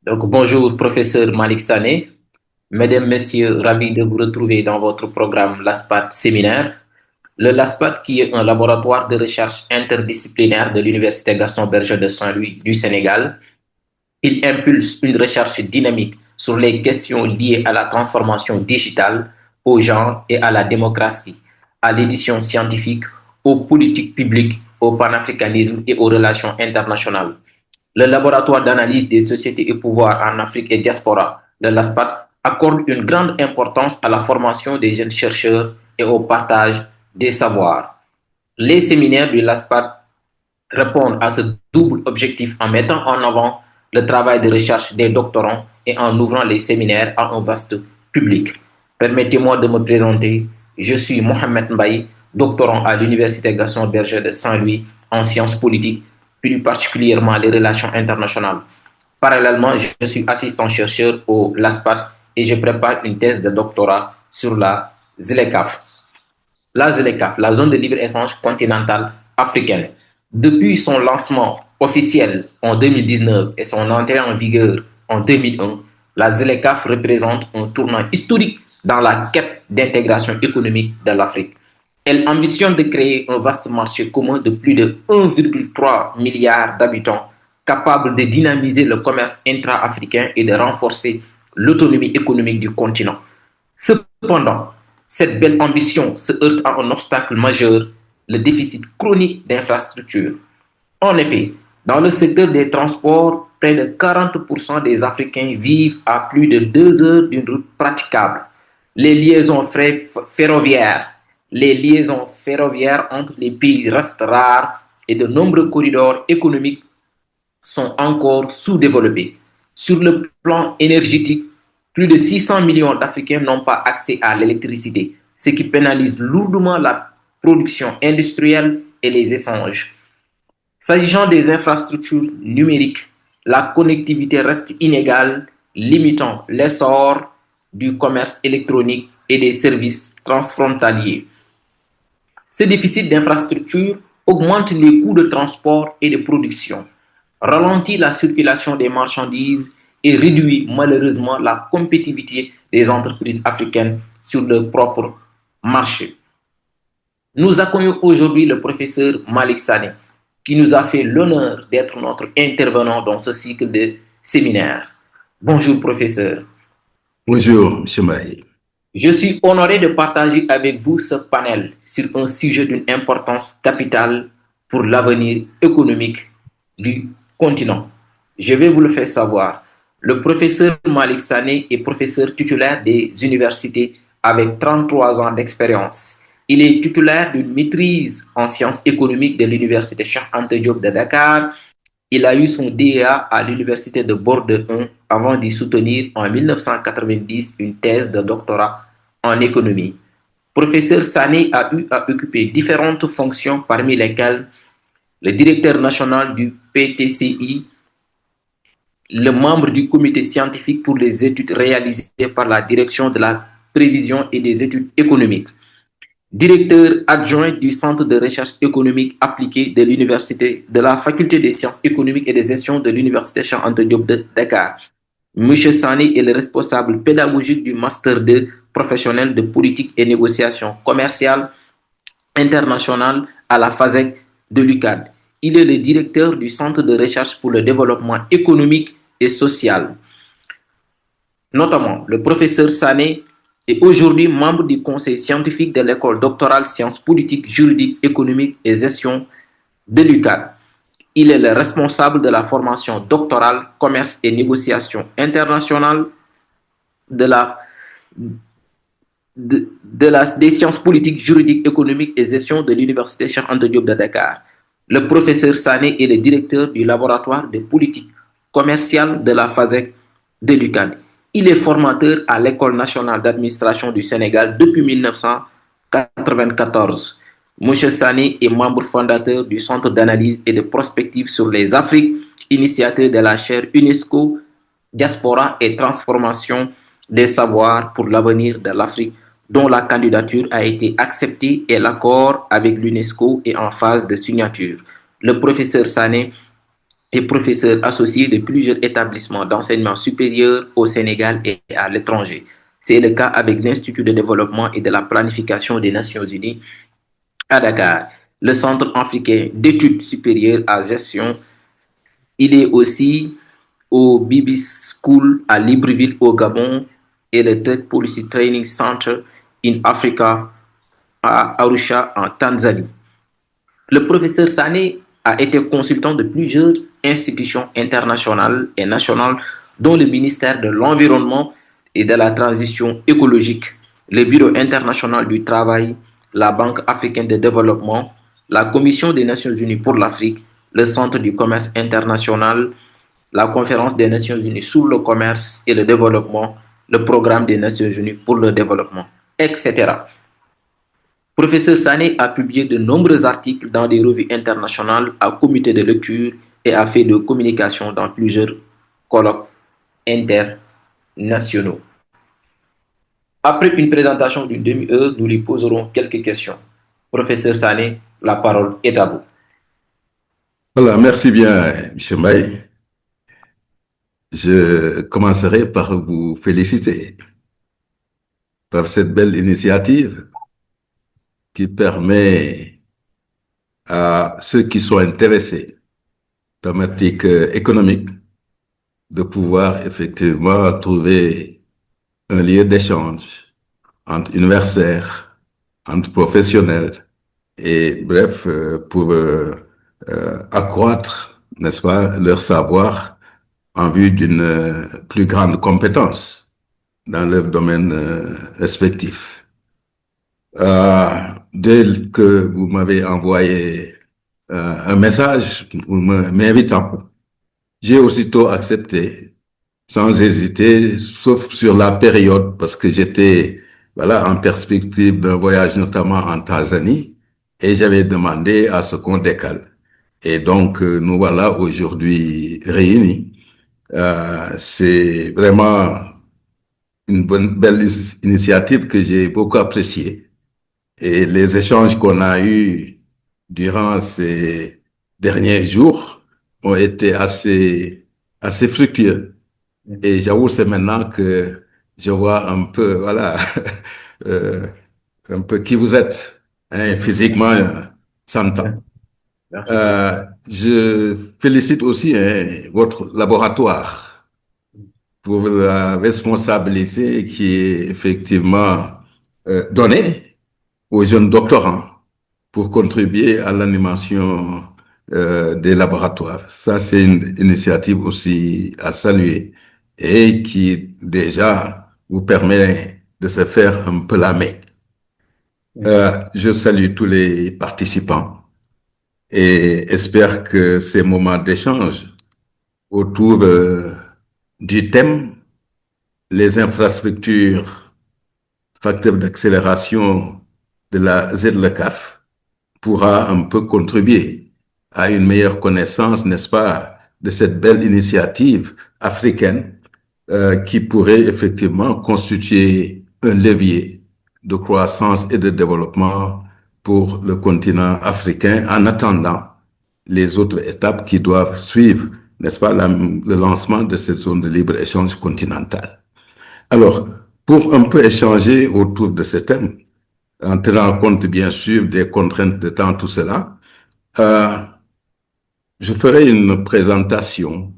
Donc, bonjour, professeur Malik Sané. Mesdames, Messieurs, ravi de vous retrouver dans votre programme LASPAT séminaire. Le LASPAT, qui est un laboratoire de recherche interdisciplinaire de l'Université Gaston Berger de Saint-Louis du Sénégal, il impulse une recherche dynamique sur les questions liées à la transformation digitale, au genre et à la démocratie, à l'édition scientifique, aux politiques publiques, au panafricanisme et aux relations internationales. Le laboratoire d'analyse des sociétés et pouvoirs en Afrique et diaspora de l'ASPAT accorde une grande importance à la formation des jeunes chercheurs et au partage des savoirs. Les séminaires de l'ASPAT répondent à ce double objectif en mettant en avant le travail de recherche des doctorants et en ouvrant les séminaires à un vaste public. Permettez-moi de me présenter. Je suis Mohamed Mbaye, doctorant à l'Université Gaston Berger de Saint-Louis en sciences politiques, plus particulièrement les relations internationales. Parallèlement, je suis assistant chercheur au LASPAT et je prépare une thèse de doctorat sur la ZLECAF. La ZLECAF, la zone de libre-échange continentale africaine. Depuis son lancement officiel en 2019 et son entrée en vigueur en 2001, la ZLECAF représente un tournant historique dans la quête d'intégration économique de l'Afrique. Elle ambitionne de créer un vaste marché commun de plus de 1,3 milliard d'habitants, capable de dynamiser le commerce intra-africain et de renforcer l'autonomie économique du continent. Cependant, cette belle ambition se heurte à un obstacle majeur, le déficit chronique d'infrastructures. En effet, dans le secteur des transports, près de 40% des Africains vivent à plus de 2 heures d'une route praticable. Les liaisons ferroviaires, les liaisons ferroviaires entre les pays restent rares et de nombreux corridors économiques sont encore sous-développés. Sur le plan énergétique, plus de 600 millions d'Africains n'ont pas accès à l'électricité, ce qui pénalise lourdement la production industrielle et les échanges. S'agissant des infrastructures numériques, la connectivité reste inégale, limitant l'essor du commerce électronique et des services transfrontaliers. Ce déficit d'infrastructures augmente les coûts de transport et de production, ralentit la circulation des marchandises et réduit malheureusement la compétitivité des entreprises africaines sur leur propre marché. Nous accueillons aujourd'hui le professeur Malik Sané, qui nous a fait l'honneur d'être notre intervenant dans ce cycle de séminaires. Bonjour professeur. Bonjour, M. Maï. Je suis honoré de partager avec vous ce panel sur un sujet d'une importance capitale pour l'avenir économique du continent. Je vais vous le faire savoir. Le professeur Malik Sané est professeur titulaire des universités avec 33 ans d'expérience. Il est titulaire d'une maîtrise en sciences économiques de l'université Cheikh Anta Diop de Dakar. Il a eu son DEA à l'université de Bordeaux 1 avant d'y soutenir en 1990 une thèse de doctorat en économie. Professeur Sané a eu à occuper différentes fonctions parmi lesquelles le directeur national du PTCI, le membre du comité scientifique pour les études réalisées par la direction de la prévision et des études économiques, directeur adjoint du Centre de recherche économique appliquée de l'Université de la Faculté des sciences économiques et de gestion de l'Université Cheikh Anta Diop de Dakar. Monsieur Sané est le responsable pédagogique du Master 2 professionnel de politique et négociation commerciale internationale à la FASEC de l'UCAD. Il est le directeur du Centre de recherche pour le développement économique et social. Notamment, le professeur Sané est aujourd'hui membre du conseil scientifique de l'école doctorale sciences politiques, juridiques, économiques et gestion de l'UCAD. Il est le responsable de la formation doctorale, commerce et négociation internationale des sciences politiques, juridiques, économiques et gestion de l'Université Cheikh Anta Diop de Dakar. Le professeur Sané est le directeur du laboratoire de politique commerciale de la FASEC de l'UCAD. Il est formateur à l'École nationale d'administration du Sénégal depuis 1994. M. Sané est membre fondateur du Centre d'analyse et de prospective sur les Afriques, initiateur de la chaire UNESCO, Diaspora et transformation des savoirs pour l'avenir de l'Afrique, dont la candidature a été acceptée et l'accord avec l'UNESCO est en phase de signature. Le professeur Sané et professeur associé de plusieurs établissements d'enseignement supérieur au Sénégal et à l'étranger. C'est le cas avec l'Institut de développement et de la planification des Nations Unies à Dakar, le Centre africain d'études supérieures à gestion. Il est aussi au Bibi School à Libreville au Gabon et le Trade Policy Training Center in Africa à Arusha en Tanzanie. Le professeur Sané a été consultant de plusieurs institutions internationales et nationales, dont le ministère de l'Environnement et de la Transition écologique, le Bureau international du travail, la Banque africaine de développement, la Commission des Nations unies pour l'Afrique, le Centre du commerce international, la Conférence des Nations unies sur le commerce et le développement, le Programme des Nations unies pour le développement, etc. Professeur Sané a publié de nombreux articles dans des revues internationales à comité de lecture et a fait de communication dans plusieurs colloques internationaux. Après une présentation d'une demi-heure, nous lui poserons quelques questions. Professeur Sané, la parole est à vous. Voilà, merci bien, M. Mbaye. Je commencerai par vous féliciter par cette belle initiative qui permet à ceux qui sont intéressés thématique économique de pouvoir effectivement trouver un lieu d'échange entre universitaires, entre professionnels, et bref, pour accroître, n'est-ce pas, leur savoir en vue d'une plus grande compétence dans leur domaine respectif. Dès que vous m'avez envoyé un message m'invitant, j'ai aussitôt accepté, sans hésiter, sauf sur la période, parce que j'étais voilà, en perspective d'un voyage notamment en Tanzanie, et j'avais demandé à ce qu'on décale. Et donc, nous voilà aujourd'hui réunis. C'est vraiment une belle initiative que j'ai beaucoup appréciée. Et les échanges qu'on a eus durant ces derniers jours ont été assez fructueux. Et j'avoue, c'est maintenant que je vois un peu, voilà, euh, un peu qui vous êtes, hein, physiquement, s'entend. Merci beaucoup. Je félicite aussi hein, votre laboratoire pour la responsabilité qui est effectivement donnée aux jeunes doctorants pour contribuer à l'animation des laboratoires. Ça, c'est une initiative aussi à saluer et qui déjà vous permet de se faire un peu la main. Je salue tous les participants et espère que ces moments d'échange autour du thème les infrastructures, facteurs d'accélération de la ZLECAF pourra un peu contribuer à une meilleure connaissance, n'est-ce pas, de cette belle initiative africaine qui pourrait effectivement constituer un levier de croissance et de développement pour le continent africain en attendant les autres étapes qui doivent suivre, n'est-ce pas, le lancement de cette zone de libre-échange continentale. Alors, pour un peu échanger autour de ce thème, en tenant compte bien sûr des contraintes de temps, tout cela, euh, je ferai une présentation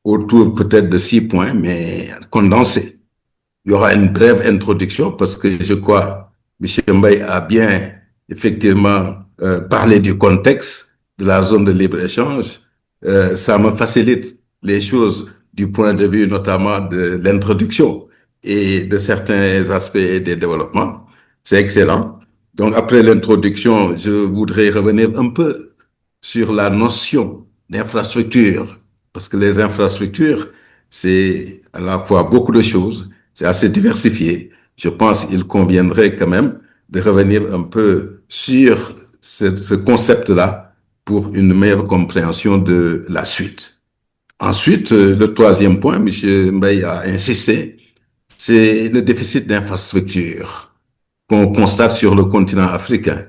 autour peut-être de 6 points, mais condensée. Il y aura une brève introduction parce que je crois M. Mbaye a bien effectivement parlé du contexte de la zone de libre-échange. Ça me facilite les choses du point de vue notamment de l'introduction et de certains aspects des développements. C'est excellent. Donc après l'introduction, je voudrais revenir un peu sur la notion d'infrastructure parce que les infrastructures, c'est à la fois beaucoup de choses, c'est assez diversifié. Je pense qu'il conviendrait quand même de revenir un peu sur ce concept-là pour une meilleure compréhension de la suite. Ensuite, le troisième point, M. Mbaye a insisté, c'est le déficit d'infrastructures qu'on constate sur le continent africain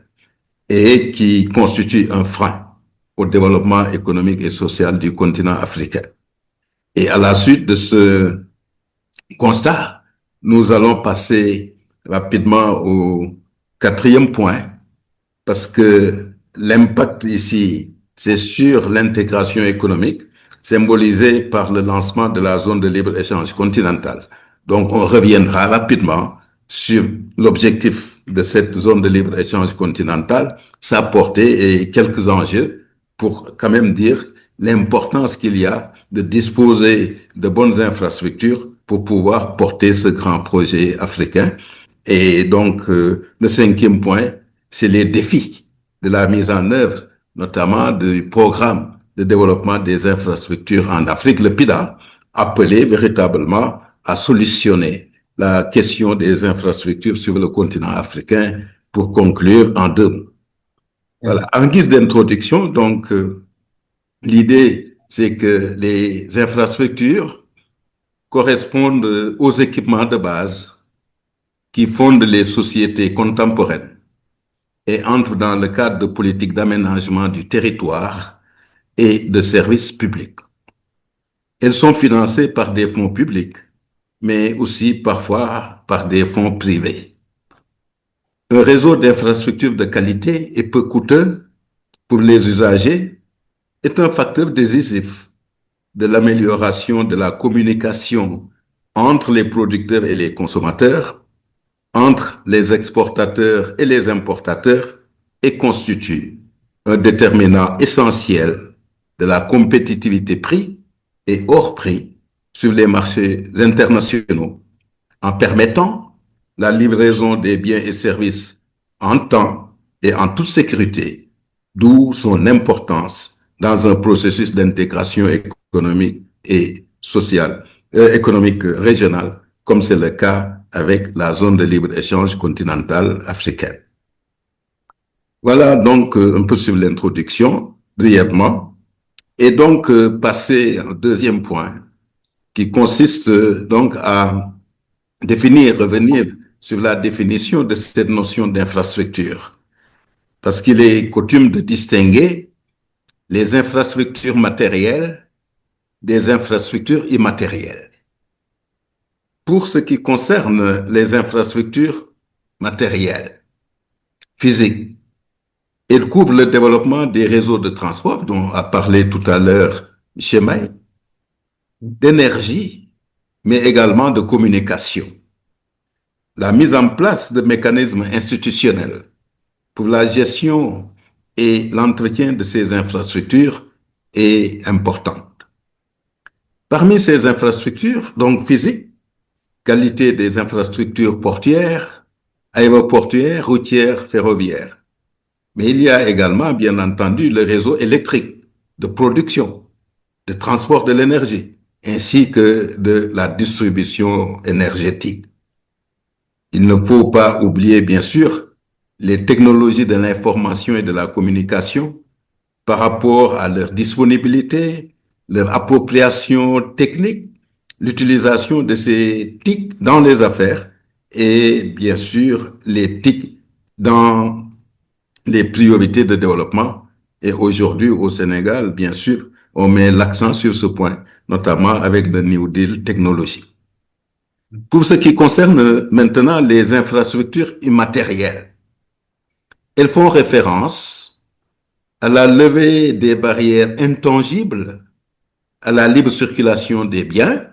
et qui constitue un frein au développement économique et social du continent africain. Et à la suite de ce constat, nous allons passer rapidement au quatrième point, parce que l'impact ici, c'est sur l'intégration économique, symbolisée par le lancement de la zone de libre-échange continentale. Donc, on reviendra rapidement sur l'objectif de cette zone de libre-échange continentale, sa portée et quelques enjeux pour quand même dire l'importance qu'il y a de disposer de bonnes infrastructures pour pouvoir porter ce grand projet africain. Et donc, le cinquième point, c'est les défis de la mise en œuvre, notamment du programme de développement des infrastructures en Afrique, le PIDA, appelé véritablement à solutionner la question des infrastructures sur le continent africain pour conclure en deux mots. Voilà. En guise d'introduction, donc, l'idée, c'est que les infrastructures correspondent aux équipements de base qui fondent les sociétés contemporaines et entrent dans le cadre de politiques d'aménagement du territoire et de services publics. Elles sont financées par des fonds publics, mais aussi parfois par des fonds privés. Un réseau d'infrastructures de qualité et peu coûteux pour les usagers est un facteur décisif de l'amélioration de la communication entre les producteurs et les consommateurs, entre les exportateurs et les importateurs, et constitue un déterminant essentiel de la compétitivité prix et hors prix sur les marchés internationaux, en permettant la livraison des biens et services en temps et en toute sécurité, d'où son importance dans un processus d'intégration économique et sociale, économique régionale, comme c'est le cas avec la zone de libre-échange continentale africaine. Voilà donc un peu sur l'introduction, brièvement, et donc passer au deuxième point, qui consiste donc à revenir sur la définition de cette notion d'infrastructure, parce qu'il est coutume de distinguer les infrastructures matérielles des infrastructures immatérielles. Pour ce qui concerne les infrastructures matérielles, physiques, elles couvrent le développement des réseaux de transport, dont a parlé tout à l'heure M. May, d'énergie, mais également de communication. La mise en place de mécanismes institutionnels pour la gestion et l'entretien de ces infrastructures est importante. Parmi ces infrastructures, donc physiques, qualité des infrastructures portuaires, aéroportuaires, routières, ferroviaires. Mais il y a également, bien entendu, le réseau électrique de production, de transport de l'énergie, ainsi que de la distribution énergétique. Il ne faut pas oublier, bien sûr, les technologies de l'information et de la communication par rapport à leur disponibilité, leur appropriation technique, l'utilisation de ces TIC dans les affaires et, bien sûr, les TIC dans les priorités de développement. Et aujourd'hui, au Sénégal, bien sûr, on met l'accent sur ce point, notamment avec le New Deal technologie. Pour ce qui concerne maintenant les infrastructures immatérielles, elles font référence à la levée des barrières intangibles à la libre circulation des biens,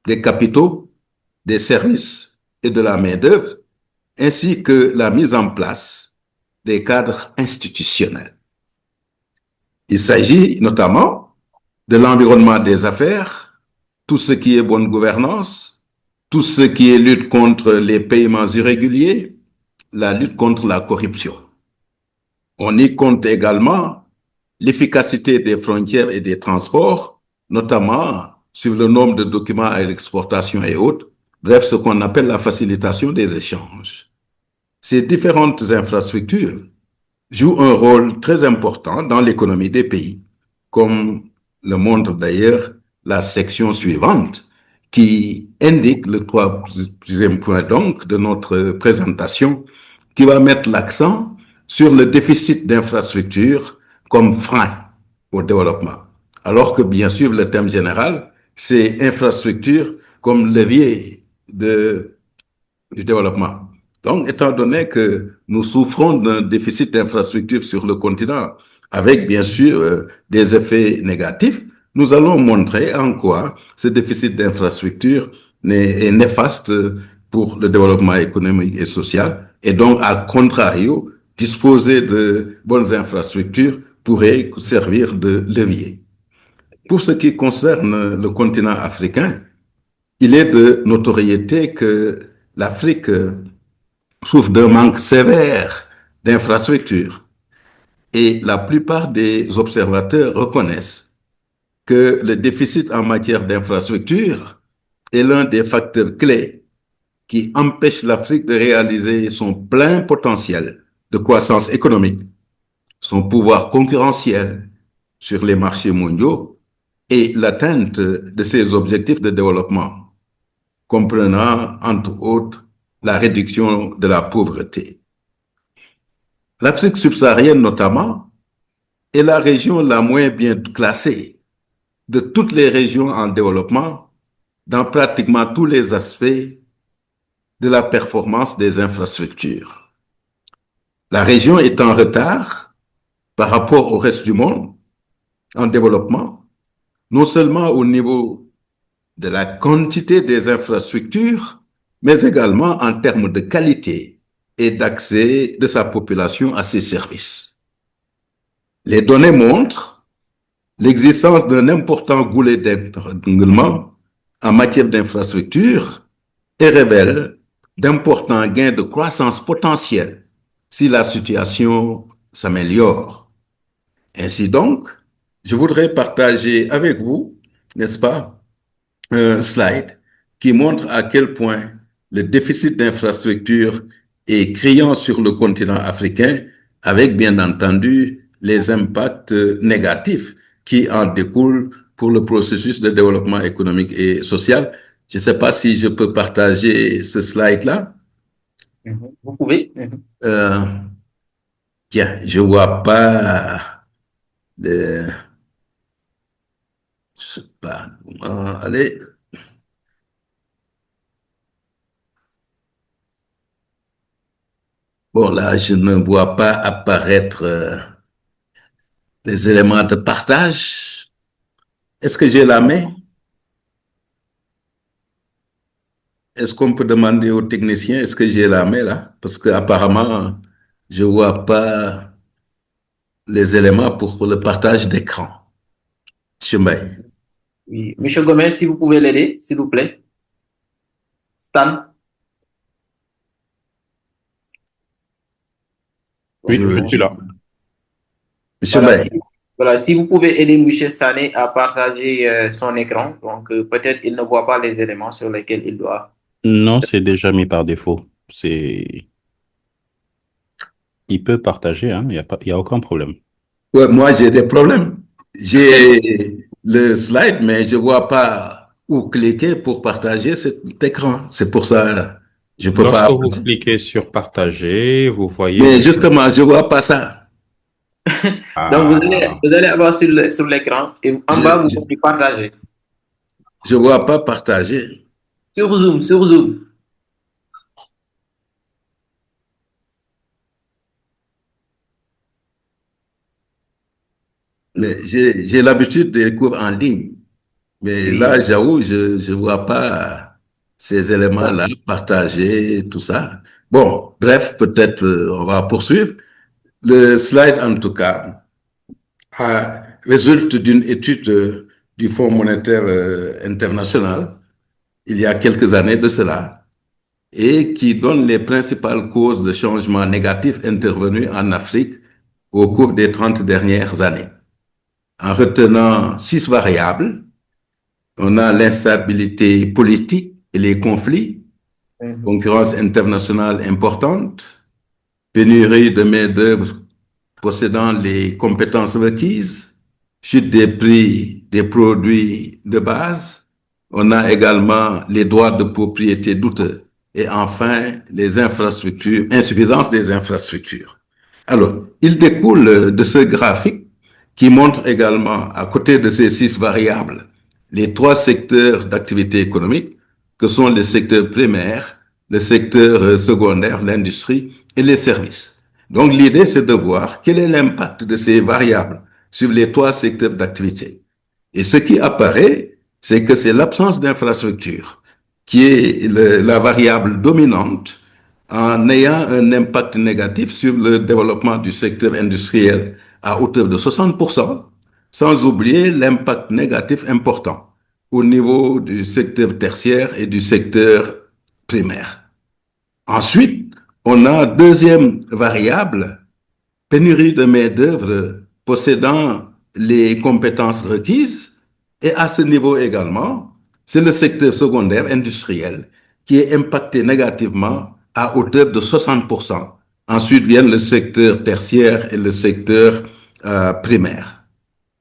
des capitaux, des services et de la main-d'œuvre, ainsi que la mise en place des cadres institutionnels. Il s'agit notamment de l'environnement des affaires, tout ce qui est bonne gouvernance, tout ce qui est lutte contre les paiements irréguliers, la lutte contre la corruption. On y compte également l'efficacité des frontières et des transports, notamment sur le nombre de documents à l'exportation et autres, bref, ce qu'on appelle la facilitation des échanges. Ces différentes infrastructures jouent un rôle très important dans l'économie des pays, comme le montre d'ailleurs la section suivante, qui indique le troisième point donc de notre présentation, qui va mettre l'accent sur le déficit d'infrastructures comme frein au développement. Alors que, bien sûr, le thème général, c'est infrastructure comme levier du développement. Donc, étant donné que nous souffrons d'un déficit d'infrastructures sur le continent, avec bien sûr des effets négatifs, nous allons montrer en quoi ce déficit d'infrastructures est néfaste pour le développement économique et social. Et donc, à contrario, disposer de bonnes infrastructures pourrait servir de levier. Pour ce qui concerne le continent africain, il est de notoriété que l'Afrique souffre d'un manque sévère d'infrastructures. Et la plupart des observateurs reconnaissent que le déficit en matière d'infrastructures est l'un des facteurs clés qui empêche l'Afrique de réaliser son plein potentiel de croissance économique, son pouvoir concurrentiel sur les marchés mondiaux et l'atteinte de ses objectifs de développement, comprenant entre autres la réduction de la pauvreté. L'Afrique subsaharienne notamment est la région la moins bien classée de toutes les régions en développement dans pratiquement tous les aspects de la performance des infrastructures. La région est en retard par rapport au reste du monde en développement, non seulement au niveau de la quantité des infrastructures, mais également en termes de qualité et d'accès de sa population à ses services. Les données montrent l'existence d'un important goulet d'étranglement en matière d'infrastructures et révèlent d'importants gains de croissance potentielle si la situation s'améliore. Ainsi donc, je voudrais partager avec vous, n'est-ce pas, un slide qui montre à quel point le déficit d'infrastructures est criant sur le continent africain, avec bien entendu les impacts négatifs qui en découlent pour le processus de développement économique et social. Je ne sais pas si je peux partager ce slide-là. Vous pouvez. Euh, Bien, je vois pas de... Je sais pas comment aller. Bon, là, je ne vois pas apparaître les éléments de partage. Est-ce que j'ai la main? Est-ce qu'on peut demander aux techniciens, est-ce que j'ai la main là? Parce que apparemment, je vois pas les éléments pour le partage d'écran. Chimay. Oui. Monsieur Gomez, si vous pouvez l'aider, s'il vous plaît. Stan. Oui, Je- je suis là. Monsieur Voilà, Mbaye. voilà, si vous pouvez aider Monsieur Sané à partager son écran, donc peut-être il ne voit pas les éléments sur lesquels il doit. Non, c'est déjà mis par défaut. Il peut partager, hein, il y a aucun problème. Ouais, moi, j'ai des problèmes. J'ai le slide, mais je vois pas où cliquer pour partager cet écran. C'est pour ça, je peux pas Lorsque vous avancer. cliquez sur partager, vous voyez Mais des choses. justement, je vois pas ça. Donc Ah, vous allez avoir sur l'écran et en bas vous Je, pouvez partager. je vois pas partager. Sur Zoom, sur Zoom. Mais j'ai l'habitude des cours en ligne. Mais là, Oui. j'avoue, je vois pas ces éléments-là partagés, tout ça. Bon, bref, peut-être on va poursuivre. Le slide, en tout cas, résulte d'une étude du Fonds monétaire international il y a quelques années de cela et qui donne les principales causes de changements négatifs intervenus en Afrique au cours des 30 dernières années. En retenant 6 variables, on a l'instabilité politique et les conflits, concurrence internationale importante, pénurie de main-d'œuvre possédant les compétences requises, chute des prix des produits de base. On a également les droits de propriété douteux et enfin les infrastructures, insuffisance des infrastructures. Alors, il découle de ce graphique qui montre également, à côté de ces 6 variables, les 3 secteurs d'activité économique, que sont les secteurs primaires, le secteur secondaire, l'industrie et les services. Donc l'idée, c'est de voir quel est l'impact de ces variables sur les 3 secteurs d'activité. Et ce qui apparaît, c'est que c'est l'absence d'infrastructure qui est la variable dominante en ayant un impact négatif sur le développement du secteur industriel à hauteur de 60%, sans oublier l'impact négatif important au niveau du secteur tertiaire et du secteur primaire. Ensuite, on a deuxième variable, pénurie de main-d'œuvre possédant les compétences requises. Et à ce niveau également, c'est le secteur secondaire industriel qui est impacté négativement à hauteur de 60%. Ensuite viennent le secteur tertiaire et le secteur primaire.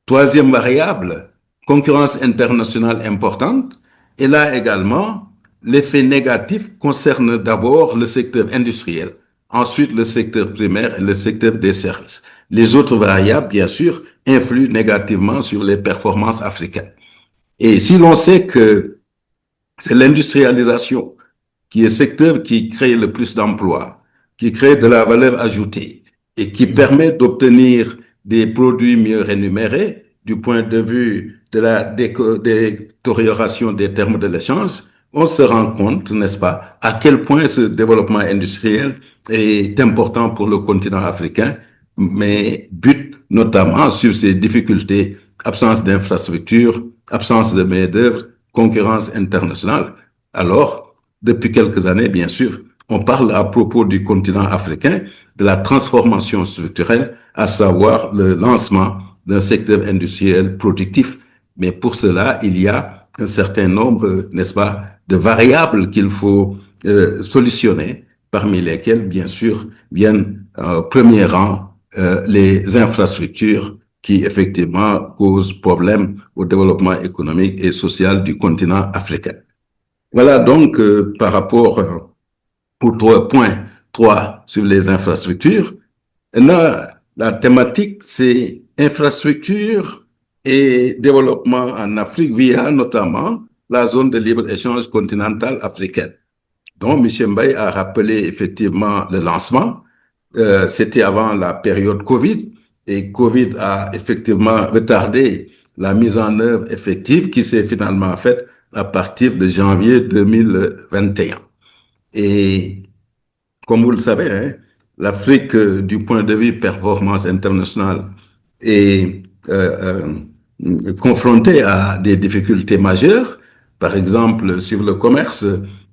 Troisième variable, concurrence internationale importante. Et là également, l'effet négatif concerne d'abord le secteur industriel, ensuite le secteur primaire et le secteur des services. Les autres variables, bien sûr, influent négativement sur les performances africaines. Et si l'on sait que c'est l'industrialisation qui est le secteur qui crée le plus d'emplois, qui crée de la valeur ajoutée et qui permet d'obtenir des produits mieux rémunérés du point de vue de la détérioration des termes de l'échange, on se rend compte, n'est-ce pas, à quel point ce développement industriel est important pour le continent africain, mais bute notamment sur ces difficultés, absence d'infrastructures, absence de main-d'œuvre, concurrence internationale. Alors, depuis quelques années, bien sûr, on parle à propos du continent africain de la transformation structurelle, à savoir le lancement d'un secteur industriel productif. Mais pour cela, il y a un certain nombre, n'est-ce pas, de variables qu'il faut solutionner, parmi lesquelles, bien sûr, viennent au premier rang les infrastructures qui, effectivement, causent problème au développement économique et social du continent africain. Voilà donc par rapport au point 3 sur les infrastructures. La thématique, c'est infrastructure et développement en Afrique via notamment la zone de libre-échange continentale africaine. Donc, M. Mbaye a rappelé effectivement le lancement. C'était avant la période Covid et Covid a effectivement retardé la mise en œuvre effective qui s'est finalement faite à partir de janvier 2021. Et comme vous le savez, hein, l'Afrique, du point de vue performance internationale, est confrontée à des difficultés majeures. Par exemple, sur le commerce,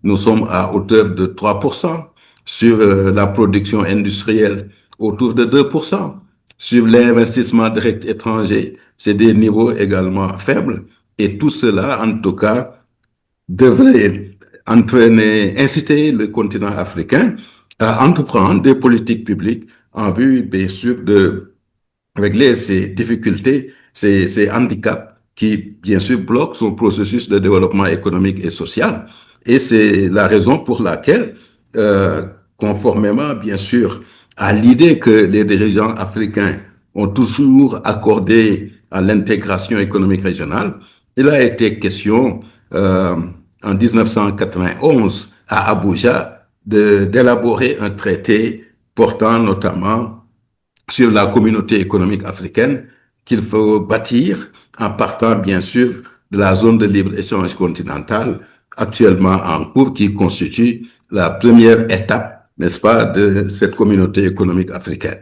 nous sommes à hauteur de 3%. Sur la production industrielle, autour de 2%. Sur l'investissement direct étranger, c'est des niveaux également faibles. Et tout cela, en tout cas, devrait inciter le continent africain à entreprendre des politiques publiques en vue, bien sûr, de régler ces difficultés, ces handicaps qui, bien sûr, bloquent son processus de développement économique et social. Et c'est la raison pour laquelle, conformément, bien sûr, à l'idée que les dirigeants africains ont toujours accordé à l'intégration économique régionale, il a été question en 1991 à Abuja d'élaborer un traité portant notamment sur la communauté économique africaine qu'il faut bâtir en partant bien sûr de la zone de libre-échange continentale actuellement en cours qui constitue la première étape, n'est-ce pas, de cette communauté économique africaine.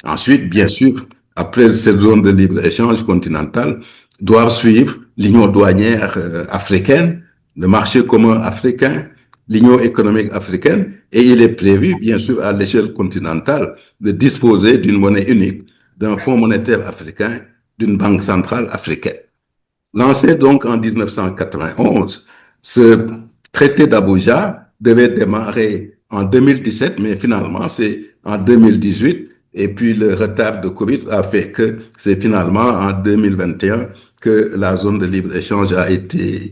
Ensuite, bien sûr, après cette zone de libre-échange continentale, doivent suivre l'Union douanière africaine, le marché commun africain, l'Union économique africaine, et il est prévu, bien sûr, à l'échelle continentale, de disposer d'une monnaie unique, d'un fonds monétaire africain, d'une banque centrale africaine. Lancé donc en 1991, ce traité d'Abuja devait démarrer en 2017, mais finalement, c'est en 2018. Et puis, le retard de Covid a fait que c'est finalement en 2021 que la zone de libre-échange a été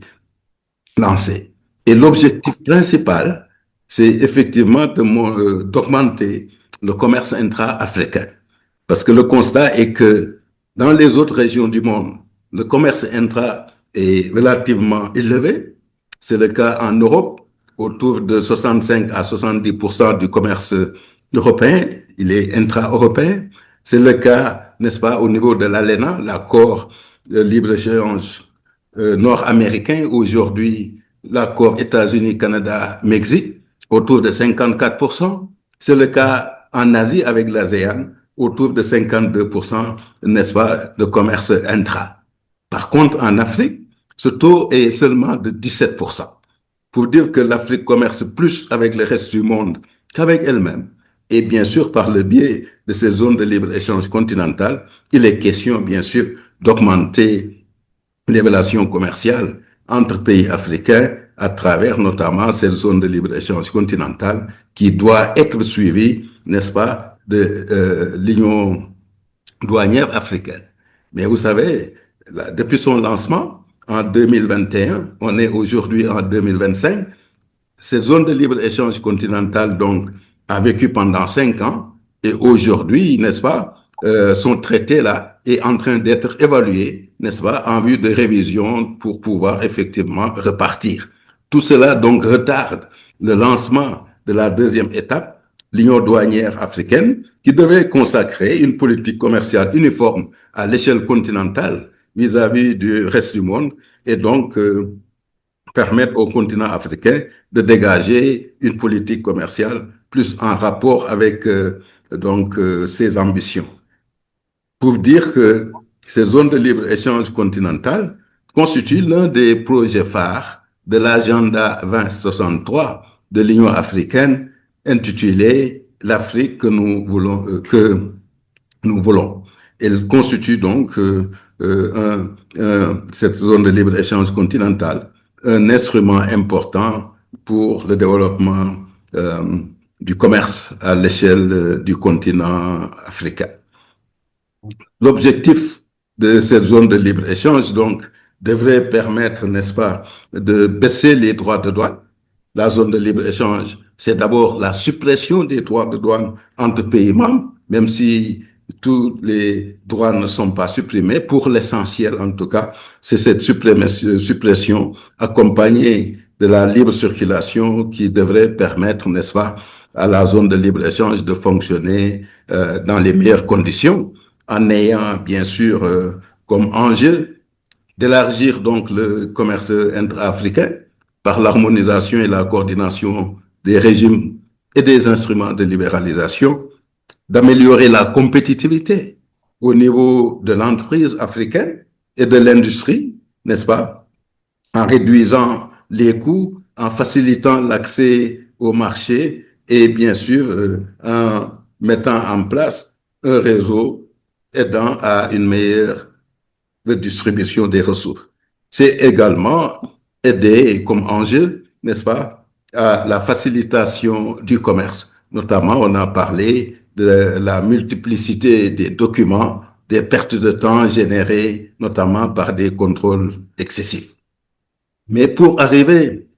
lancée. Et l'objectif principal, c'est effectivement d'augmenter le commerce intra-africain. Parce que le constat est que Dans les autres régions du monde, le commerce intra est relativement élevé. C'est le cas en Europe, autour de 65 à 70% du commerce européen, il est intra-européen. C'est le cas, n'est-ce pas, au niveau de l'ALENA, l'accord de libre-échange nord-américain, aujourd'hui l'accord États-Unis-Canada-Mexique, autour de 54%. C'est le cas en Asie avec l'ASEAN, autour de 52%, n'est-ce pas, de commerce intra. Par contre, en Afrique, ce taux est seulement de 17%. Pour dire que l'Afrique commerce plus avec le reste du monde qu'avec elle-même. Et bien sûr, par le biais de ces zones de libre-échange continentales, il est question, bien sûr, d'augmenter les relations commerciales entre pays africains à travers notamment cette zone de libre-échange continentale qui doit être suivie, n'est-ce pas, de l'Union douanière africaine. Mais vous savez, là, depuis son lancement en 2021, on est aujourd'hui en 2025, cette zone de libre-échange continentale, donc, a vécu pendant 5 ans et aujourd'hui, n'est-ce pas, son traité là est en train d'être évalué, n'est-ce pas, en vue de révision pour pouvoir effectivement repartir. Tout cela donc retarde le lancement de la deuxième étape, l'Union douanière africaine, qui devait consacrer une politique commerciale uniforme à l'échelle continentale vis-à-vis du reste du monde et donc permettre au continent africain de dégager une politique commerciale plus en rapport avec ses ambitions. Pour dire que ces zones de libre-échange continentale constituent l'un des projets phares de l'agenda 2063 de l'Union africaine intitulé l'Afrique que nous voulons. Elle constitue donc cette zone de libre-échange continentale un instrument important pour le développement du commerce à l'échelle du continent africain. L'objectif de cette zone de libre-échange, donc, devrait permettre, n'est-ce pas, de baisser les droits de douane. La zone de libre-échange, c'est d'abord la suppression des droits de douane entre pays membres, même si tous les droits ne sont pas supprimés. Pour l'essentiel, en tout cas, c'est cette suppression accompagnée de la libre circulation qui devrait permettre, n'est-ce pas, à la zone de libre-échange de fonctionner dans les meilleures conditions, en ayant, bien sûr, comme enjeu d'élargir donc le commerce intra-africain par l'harmonisation et la coordination des régimes et des instruments de libéralisation, d'améliorer la compétitivité au niveau de l'entreprise africaine et de l'industrie, n'est-ce pas, en réduisant les coûts, en facilitant l'accès au marché et bien sûr en mettant en place un réseau aidant à une meilleure distribution des ressources. C'est également aider comme enjeu, n'est-ce pas, à la facilitation du commerce. Notamment, on a parlé de la multiplicité des documents, des pertes de temps générées notamment par des contrôles excessifs. Mais pour arriver,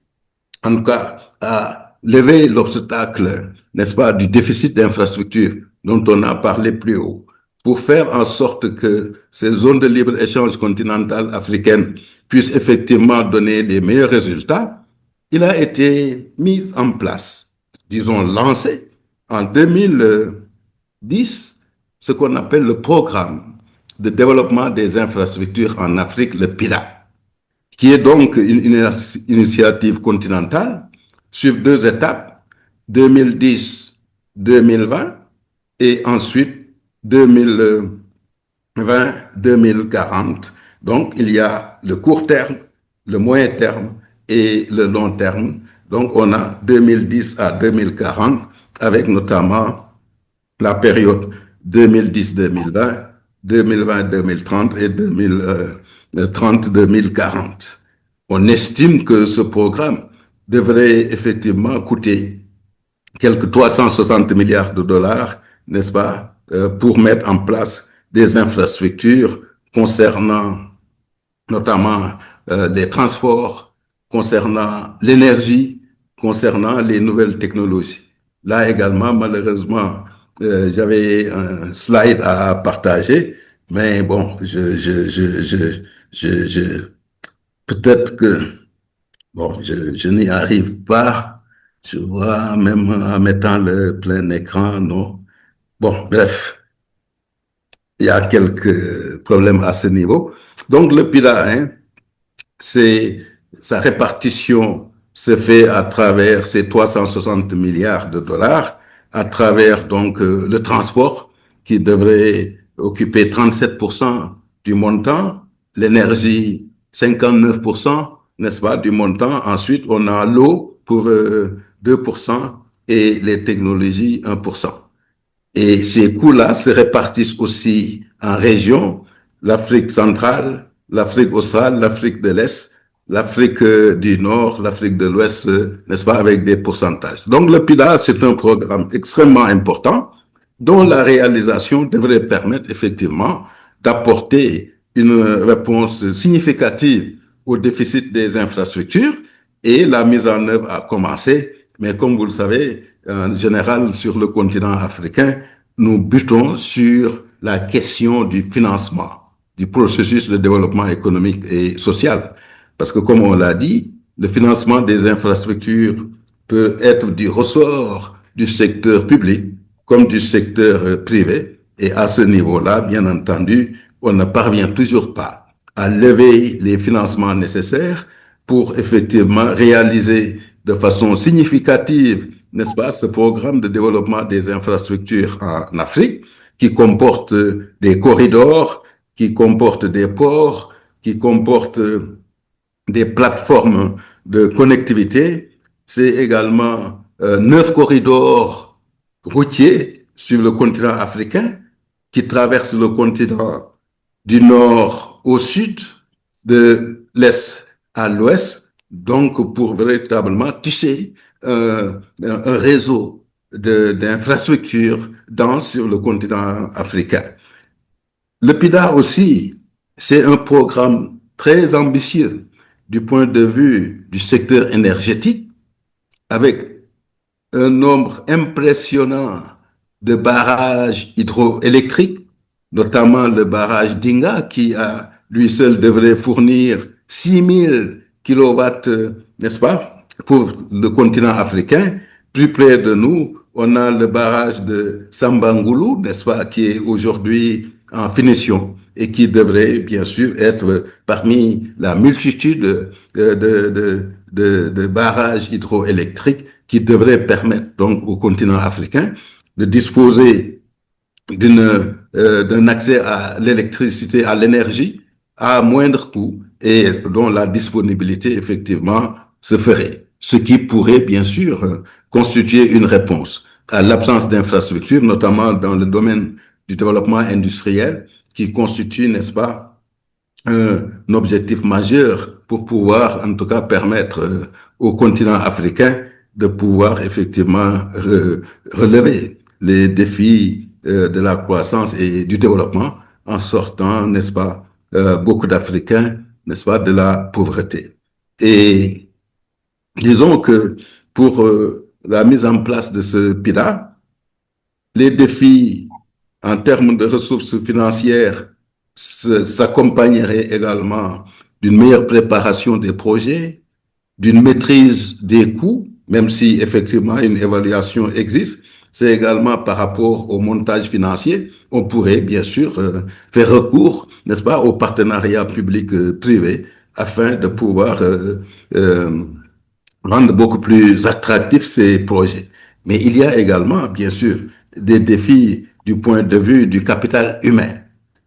en tout cas, à lever l'obstacle, n'est-ce pas, du déficit d'infrastructures dont on a parlé plus haut, pour faire en sorte que ces zones de libre-échange continentale africaine puissent effectivement donner les meilleurs résultats, il a été mis en place, disons lancé, en 2010, ce qu'on appelle le programme de développement des infrastructures en Afrique, le PIDA, qui est donc une initiative continentale sur 2 étapes, 2010-2020 et ensuite 2020-2040. Donc, il y a le court terme, le moyen terme et le long terme. Donc, on a 2010 à 2040 avec notamment la période 2010-2020, 2020-2030 et 2030-2040. On estime que ce programme devrait effectivement coûter quelques 360 milliards de dollars, n'est-ce pas, pour mettre en place des infrastructures concernant notamment les transports, concernant l'énergie, concernant les nouvelles technologies. Là également, malheureusement, j'avais un slide à partager Mais bon, peut-être que, bon, je n'y arrive pas, tu vois, même en mettant le plein écran, non. Bon, bref, il y a quelques problèmes à ce niveau. Donc, le PIDA, hein, c'est sa répartition se fait à travers ces 360 milliards de dollars, à travers donc le transport qui devrait occuper 37% du montant, l'énergie 59%, n'est-ce pas, du montant. Ensuite, on a l'eau pour 2% et les technologies 1%. Et ces coûts-là se répartissent aussi en régions, l'Afrique centrale, l'Afrique australe, l'Afrique de l'Est, l'Afrique du Nord, l'Afrique de l'Ouest, n'est-ce pas, avec des pourcentages. Donc le PIDA, c'est un programme extrêmement important dont la réalisation devrait permettre effectivement d'apporter une réponse significative au déficit des infrastructures et la mise en œuvre a commencé. Mais comme vous le savez, en général, sur le continent africain, nous butons sur la question du financement du processus de développement économique et social. Parce que, comme on l'a dit, le financement des infrastructures peut être du ressort du secteur public comme du secteur privé. Et à ce niveau-là, bien entendu, on ne parvient toujours pas à lever les financements nécessaires pour effectivement réaliser de façon significative, n'est-ce pas, ce programme de développement des infrastructures en Afrique qui comporte des corridors, qui comporte des ports, qui comporte des plateformes de connectivité. C'est également 9 corridors routiers sur le continent africain qui traversent le continent du nord au sud, de l'est à l'ouest, donc pour véritablement tisser un réseau d'infrastructures denses sur le continent africain. Le PIDA aussi, c'est un programme très ambitieux du point de vue du secteur énergétique, avec un nombre impressionnant de barrages hydroélectriques, notamment le barrage d'Inga, qui à lui seul devrait fournir 6000 kilowatts, n'est-ce pas, pour le continent africain. Plus près de nous, on a le barrage de Sambangoulou, n'est-ce pas, qui est aujourd'hui en finition et qui devrait bien sûr être parmi la multitude de barrages hydroélectriques qui devraient permettre donc au continent africain de disposer d'un accès à l'électricité, à l'énergie à moindre coût et dont la disponibilité effectivement se ferait. Ce qui pourrait bien sûr constituer une réponse à l'absence d'infrastructures, notamment dans le domaine du développement industriel, qui constitue, n'est-ce pas, un objectif majeur pour pouvoir, en tout cas, permettre au continent africain de pouvoir effectivement relever les défis de la croissance et du développement en sortant, n'est-ce pas, beaucoup d'Africains, n'est-ce pas, de la pauvreté. Et disons que pour la mise en place de ce PIDA, les défis en termes de ressources financières s'accompagneraient également d'une meilleure préparation des projets, d'une maîtrise des coûts, même si effectivement une évaluation existe. C'est également par rapport au montage financier. On pourrait bien sûr faire recours, n'est-ce pas, au partenariat public-privé afin de pouvoir rendre beaucoup plus attractifs ces projets. Mais il y a également, bien sûr, des défis du point de vue du capital humain,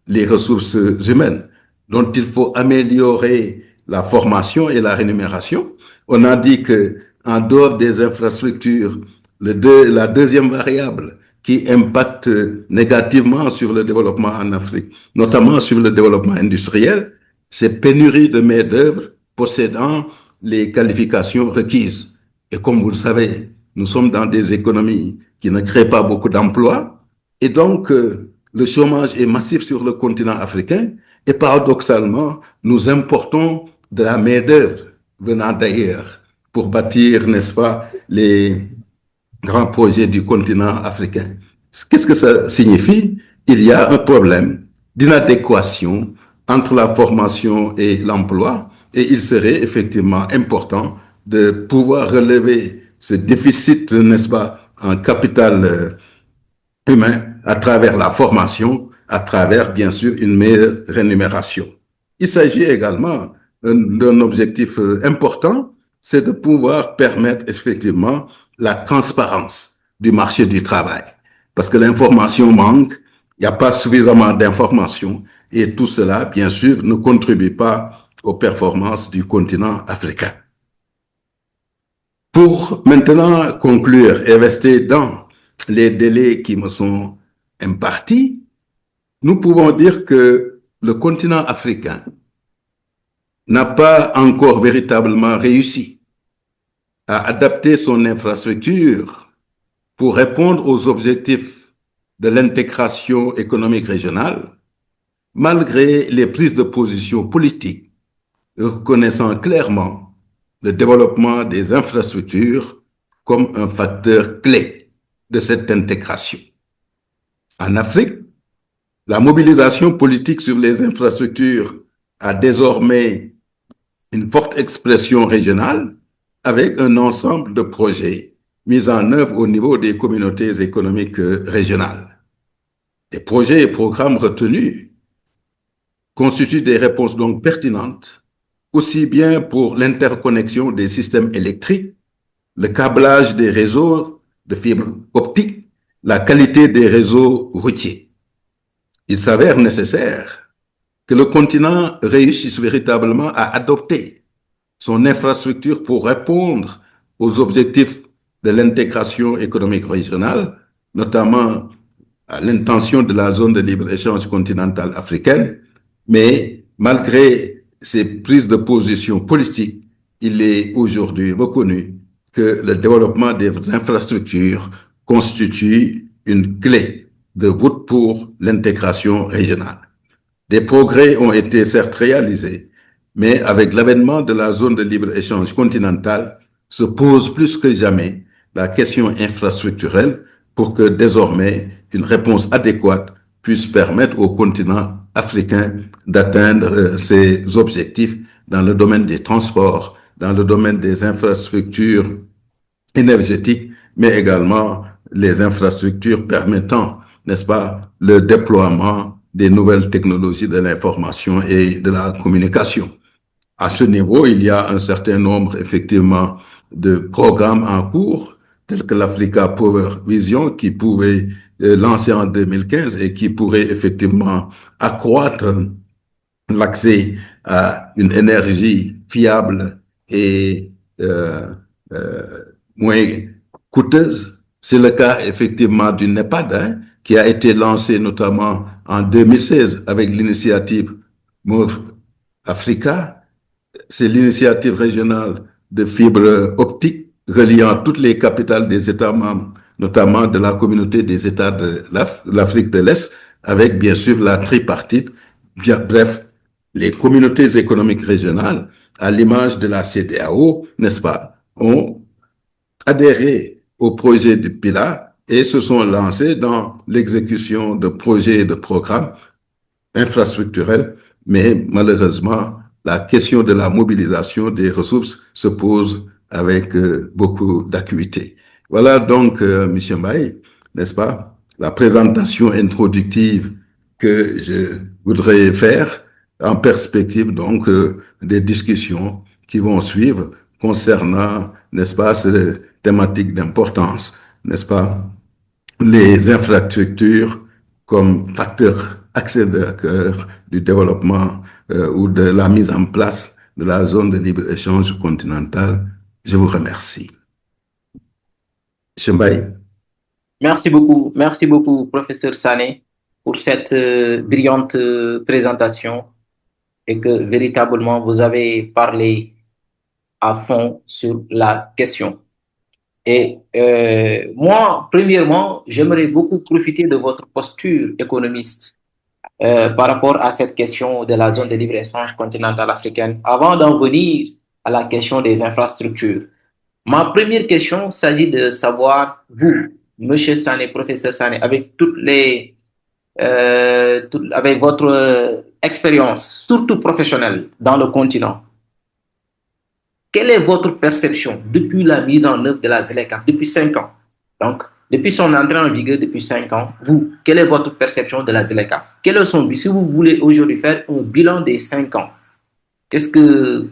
les ressources humaines, dont il faut améliorer la formation et la rémunération. On a dit que, en dehors des infrastructures, la deuxième variable qui impacte négativement sur le développement en Afrique, notamment sur le développement industriel, c'est pénurie de main-d'œuvre possédant les qualifications requises. Et comme vous le savez, nous sommes dans des économies qui ne créent pas beaucoup d'emplois. Et donc, le chômage est massif sur le continent africain. Et paradoxalement, nous importons de la main-d'œuvre venant d'ailleurs pour bâtir, n'est-ce pas, les grands projets du continent africain. Qu'est-ce que ça signifie? Il y a un problème d'inadéquation entre la formation et l'emploi, et il serait effectivement important de pouvoir relever ce déficit, n'est-ce pas, en capital humain à travers la formation, à travers, bien sûr, une meilleure rémunération. Il s'agit également d'un objectif important, c'est de pouvoir permettre effectivement la transparence du marché du travail. Parce que l'information manque, il n'y a pas suffisamment d'informations et tout cela, bien sûr, ne contribue pas aux performances du continent africain. Pour maintenant conclure et rester dans les délais qui me sont impartis, nous pouvons dire que le continent africain n'a pas encore véritablement réussi à adapter son infrastructure pour répondre aux objectifs de l'intégration économique régionale, malgré les prises de position politiques reconnaissant clairement le développement des infrastructures comme un facteur clé de cette intégration. En Afrique, la mobilisation politique sur les infrastructures a désormais une forte expression régionale avec un ensemble de projets mis en œuvre au niveau des communautés économiques régionales. Les projets et programmes retenus constituent des réponses donc pertinentes, aussi bien pour l'interconnexion des systèmes électriques, le câblage des réseaux de fibres optiques, la qualité des réseaux routiers. Il s'avère nécessaire que le continent réussisse véritablement à adopter son infrastructure pour répondre aux objectifs de l'intégration économique régionale, notamment à l'intention de la zone de libre-échange continentale africaine, mais malgré ces prises de position politiques, il est aujourd'hui reconnu que le développement des infrastructures constitue une clé de voûte pour l'intégration régionale. Des progrès ont été certes réalisés, mais avec l'avènement de la zone de libre-échange continentale, se pose plus que jamais la question infrastructurelle pour que désormais une réponse adéquate puisse permettre au continent africain d'atteindre ses objectifs dans le domaine des transports, dans le domaine des infrastructures énergétiques, mais également les infrastructures permettant, n'est-ce pas, le déploiement des nouvelles technologies de l'information et de la communication. À ce niveau, il y a un certain nombre, effectivement, de programmes en cours, tels que l'Africa Power Vision, qui pouvait lancer en 2015 et qui pourrait effectivement accroître l'accès à une énergie fiable et moins coûteuse. C'est le cas effectivement du NEPAD, hein, qui a été lancé notamment en 2016 avec l'initiative Move Africa. C'est l'initiative régionale de fibre optique reliant toutes les capitales des États membres, notamment de la communauté des États de l'Afrique de l'Est, avec bien sûr la tripartite. Bref, les communautés économiques régionales, à l'image de la CEDEAO, n'est-ce pas, ont adhéré au projet du PILA et se sont lancés dans l'exécution de projets et de programmes infrastructurels, mais malheureusement, la question de la mobilisation des ressources se pose avec beaucoup d'acuité. Voilà donc, M. Mbaye, n'est-ce pas, la présentation introductive que je voudrais faire en perspective donc des discussions qui vont suivre concernant, n'est-ce pas, ces thématiques d'importance, n'est-ce pas, les infrastructures comme facteur accélérateur du développement ou de la mise en place de la zone de libre-échange continentale. Je vous remercie. Chembaye. Merci beaucoup, professeur Sané, pour cette brillante présentation et que véritablement vous avez parlé à fond sur la question. Et moi, premièrement, j'aimerais beaucoup profiter de votre posture économiste par rapport à cette question de la zone de libre-échange continentale africaine, avant d'en venir à la question des infrastructures. Ma première question s'agit de savoir, vous, Monsieur Sané, professeur Sané, avec toutes les avec votre expérience, surtout professionnelle, dans le continent, quelle est votre perception depuis la mise en œuvre de la ZLECAf, depuis 5 ans? Donc, depuis son entrée en vigueur depuis 5 ans, vous, quelle est votre perception de la ZLECAf? Quel est son but? Si vous voulez aujourd'hui faire un bilan des 5 ans, qu'est-ce que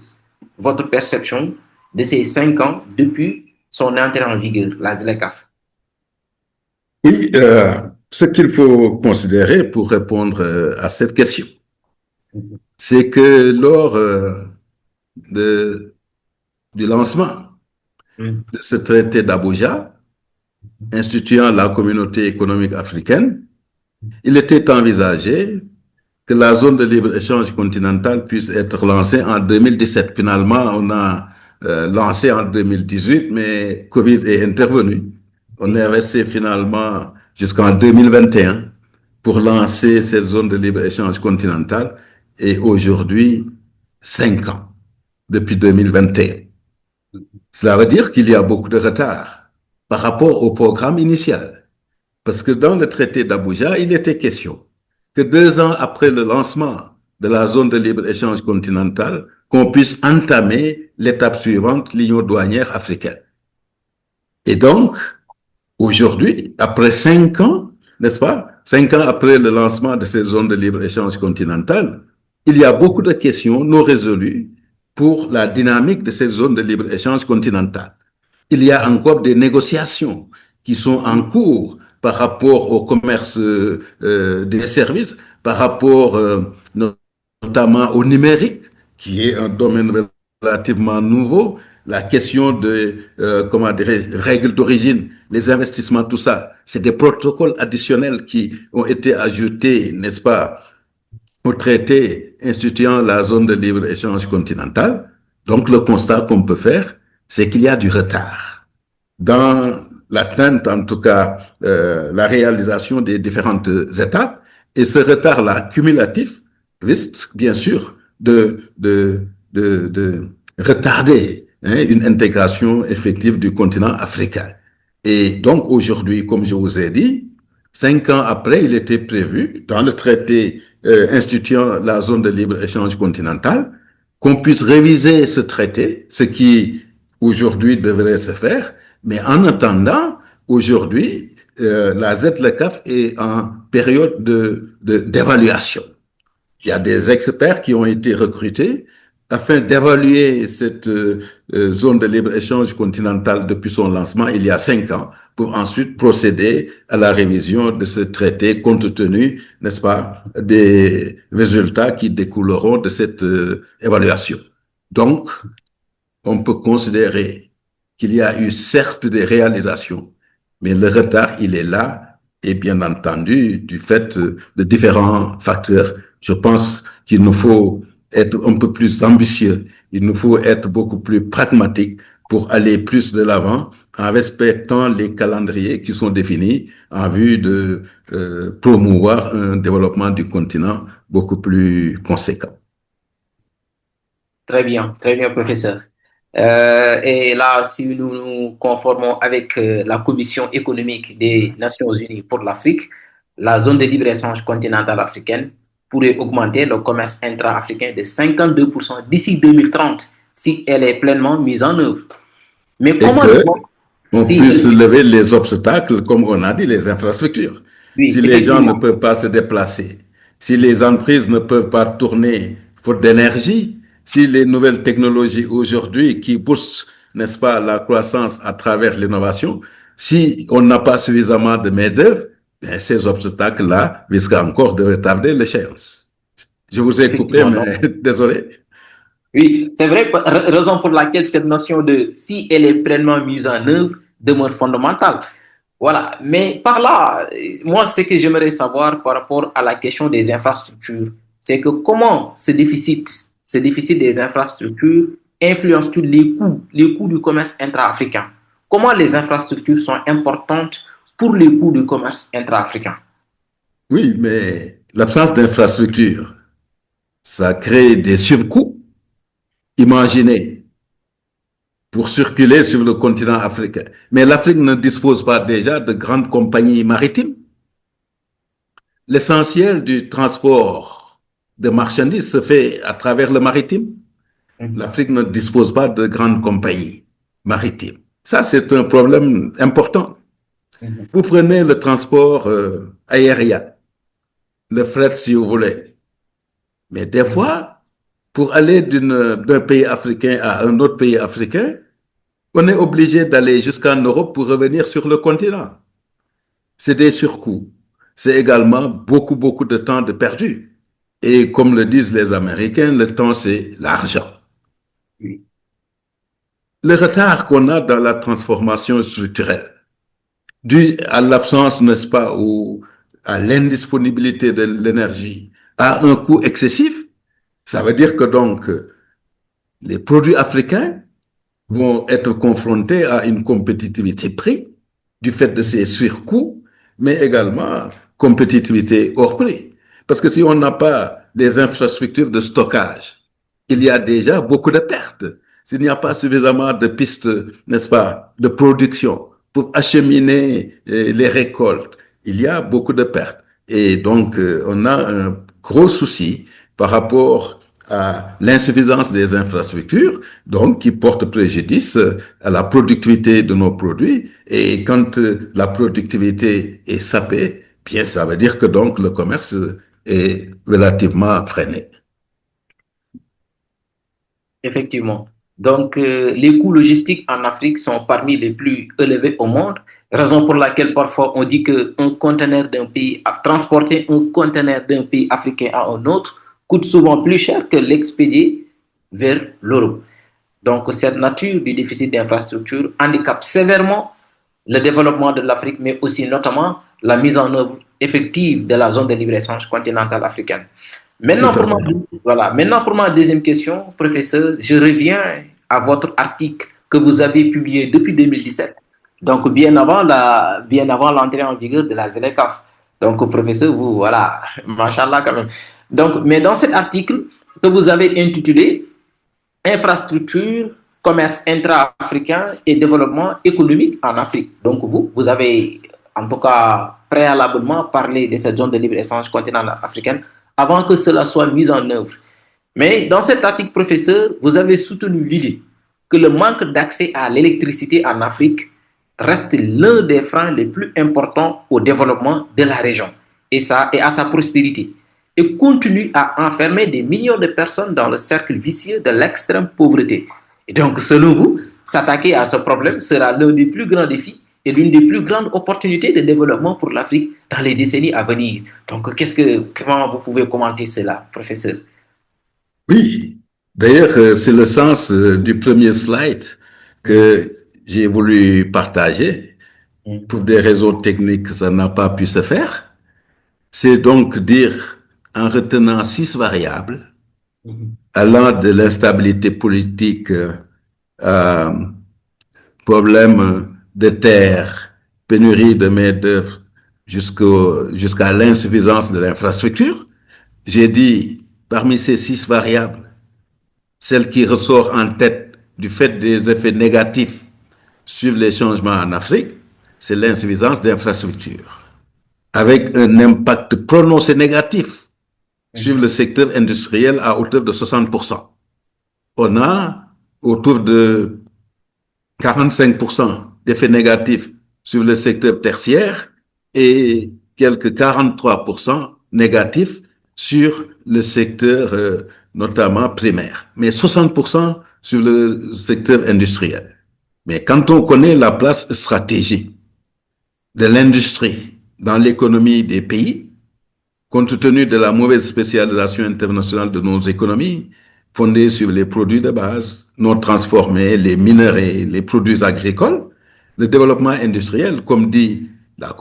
votre perception de ces 5 ans depuis son entrée en vigueur, la ZLECAf? Oui, ce qu'il faut considérer pour répondre à cette question, c'est que lors de, du lancement de ce traité d'Abuja, instituant la communauté économique africaine, il était envisagé que la zone de libre-échange continentale puisse être lancée en 2017. Finalement, on a lancé en 2018, mais Covid est intervenu. On est resté finalement jusqu'en 2021 pour lancer cette zone de libre-échange continentale et aujourd'hui, 5 ans, depuis 2021. Cela veut dire qu'il y a beaucoup de retard par rapport au programme initial. Parce que dans le traité d'Abuja, il était question que 2 ans après le lancement de la zone de libre-échange continentale, qu'on puisse entamer l'étape suivante, l'union douanière africaine. Et donc, aujourd'hui, après 5 ans, n'est-ce pas, 5 ans après le lancement de ces zones de libre-échange continentale, il y a beaucoup de questions non résolues pour la dynamique de ces zones de libre-échange continentale. Il y a encore des négociations qui sont en cours par rapport au commerce des services, par rapport notamment au numérique, qui est un domaine relativement nouveau, la question de comment dire, règles d'origine, les investissements, tout ça, c'est des protocoles additionnels qui ont été ajoutés, n'est-ce pas, au traité instituant la zone de libre-échange continentale. Donc, le constat qu'on peut faire, c'est qu'il y a du retard dans l'atteinte, en tout cas, la réalisation des différentes étapes. Et ce retard-là, cumulatif, risque, bien sûr, de retarder une intégration effective du continent africain. Et donc, aujourd'hui, comme je vous ai dit, 5 ans après, il était prévu, dans le traité instituant la zone de libre-échange continentale, qu'on puisse réviser ce traité, ce qui aujourd'hui devrait se faire, mais en attendant, aujourd'hui, la ZLECAf est en période d'évaluation. Il y a des experts qui ont été recrutés afin d'évaluer cette zone de libre-échange continentale depuis son lancement il y a 5 ans, pour ensuite procéder à la révision de ce traité compte tenu, n'est-ce pas, des résultats qui découleront de cette évaluation. Donc, on peut considérer qu'il y a eu certes des réalisations, mais le retard, il est là, et bien entendu, du fait de différents facteurs. Je pense qu'il nous faut être un peu plus ambitieux, il nous faut être beaucoup plus pragmatique pour aller plus de l'avant en respectant les calendriers qui sont définis en vue de promouvoir un développement du continent beaucoup plus conséquent. Très bien, professeur. Et là, si nous nous conformons avec la Commission économique des Nations Unies pour l'Afrique, la zone de libre-échange continentale africaine pourrait augmenter le commerce intra-africain de 52% d'ici 2030 si elle est pleinement mise en œuvre. Mais comment on puisse lever les obstacles, comme on a dit, les infrastructures. Oui, si les gens ne peuvent pas se déplacer, si les entreprises ne peuvent pas tourner faute d'énergie, si les nouvelles technologies aujourd'hui qui poussent, n'est-ce pas, la croissance à travers l'innovation, si on n'a pas suffisamment de main-d'œuvre, ces obstacles-là risquent encore de retarder l'échéance. Je vous ai coupé, mais désolé. Oui, c'est vrai, raison pour laquelle cette notion de si elle est pleinement mise en œuvre demeure fondamentale. Voilà, mais par là, moi, ce que j'aimerais savoir par rapport à la question des infrastructures, c'est que comment ce déficit des infrastructures influence tous les coûts du commerce intra-africain. Comment les infrastructures sont importantes pour les coûts du commerce intra-africain? Oui, mais l'absence d'infrastructures, ça crée des surcoûts. Imaginez, pour circuler sur le continent africain. Mais l'Afrique ne dispose pas déjà de grandes compagnies maritimes. l'essentiel du transport de marchandises se fait à travers le maritime. L'Afrique ne dispose pas de grandes compagnies maritimes. Ça, c'est un problème important. Vous prenez le transport aérien, le fret si vous voulez. Mais des fois, pour aller d'un pays africain à un autre pays africain, on est obligé d'aller jusqu'en Europe pour revenir sur le continent. C'est des surcoûts. C'est également beaucoup de temps de perdu. Et comme le disent les Américains, le temps, c'est l'argent. Oui. Le retard qu'on a dans la transformation structurelle, dû à l'absence, n'est-ce pas, ou à l'indisponibilité de l'énergie, à un coût excessif, ça veut dire que donc les produits africains vont être confrontés à une compétitivité prix du fait de ces surcoûts, mais également compétitivité hors prix. Parce que si on n'a pas des infrastructures de stockage, il y a déjà beaucoup de pertes. S'il n'y a pas suffisamment de pistes, n'est-ce pas, de production pour acheminer les récoltes, il y a beaucoup de pertes. Et donc, on a un gros souci par rapport à l'insuffisance des infrastructures, donc qui porte préjudice à la productivité de nos produits. Et quand la productivité est sapée, bien ça veut dire que donc le commerce est relativement freiné. Effectivement. Donc, les coûts logistiques en Afrique sont parmi les plus élevés au monde, raison pour laquelle parfois on dit qu'un conteneur d'un pays, transporter un conteneur d'un pays africain à un autre coûte souvent plus cher que l'expédier vers l'Europe. Donc, cette nature du déficit d'infrastructure handicape sévèrement le développement de l'Afrique, mais aussi notamment la mise en œuvre effective de la zone de libre-échange continentale africaine. Tout à fait. Maintenant pour ma deuxième question, professeur, je reviens à votre article que vous avez publié depuis 2017, donc bien avant l'entrée en vigueur de la ZLECAf. Donc, professeur, vous, voilà, machallah quand même. Donc, mais dans cet article que vous avez intitulé Infrastructure, commerce intra-africain et développement économique en Afrique. Donc, vous avez en tout cas préalablement parlé de cette zone de libre-échange continentale africaine avant que cela soit mis en œuvre. Mais dans cet article, professeur, vous avez soutenu l'idée que le manque d'accès à l'électricité en Afrique reste l'un des freins les plus importants au développement de la région et à sa prospérité, et continue à enfermer des millions de personnes dans le cercle vicieux de l'extrême pauvreté. Et donc, selon vous, s'attaquer à ce problème sera l'un des plus grands défis et l'une des plus grandes opportunités de développement pour l'Afrique dans les décennies à venir. Donc, comment vous pouvez commenter cela, professeur? Oui, d'ailleurs, c'est le sens du premier slide que j'ai voulu partager. Pour des raisons techniques, ça n'a pas pu se faire. C'est donc dire, en retenant 6 variables, allant de l'instabilité politique à problème de terre, pénurie de main-d'œuvre, jusqu'à l'insuffisance de l'infrastructure, j'ai dit, parmi ces 6 variables, celle qui ressort en tête du fait des effets négatifs sur les changements en Afrique, c'est l'insuffisance d'infrastructures, avec un impact prononcé négatif sur le secteur industriel à hauteur de 60%. On a autour de 45% d'effets négatifs sur le secteur tertiaire et quelques 43% négatifs sur le secteur notamment primaire, mais 60% sur le secteur industriel. Mais quand on connaît la place stratégique de l'industrie dans l'économie des pays, compte tenu de la mauvaise spécialisation internationale de nos économies, fondées sur les produits de base, non transformés, les minerais, les produits agricoles, le développement industriel, comme dit la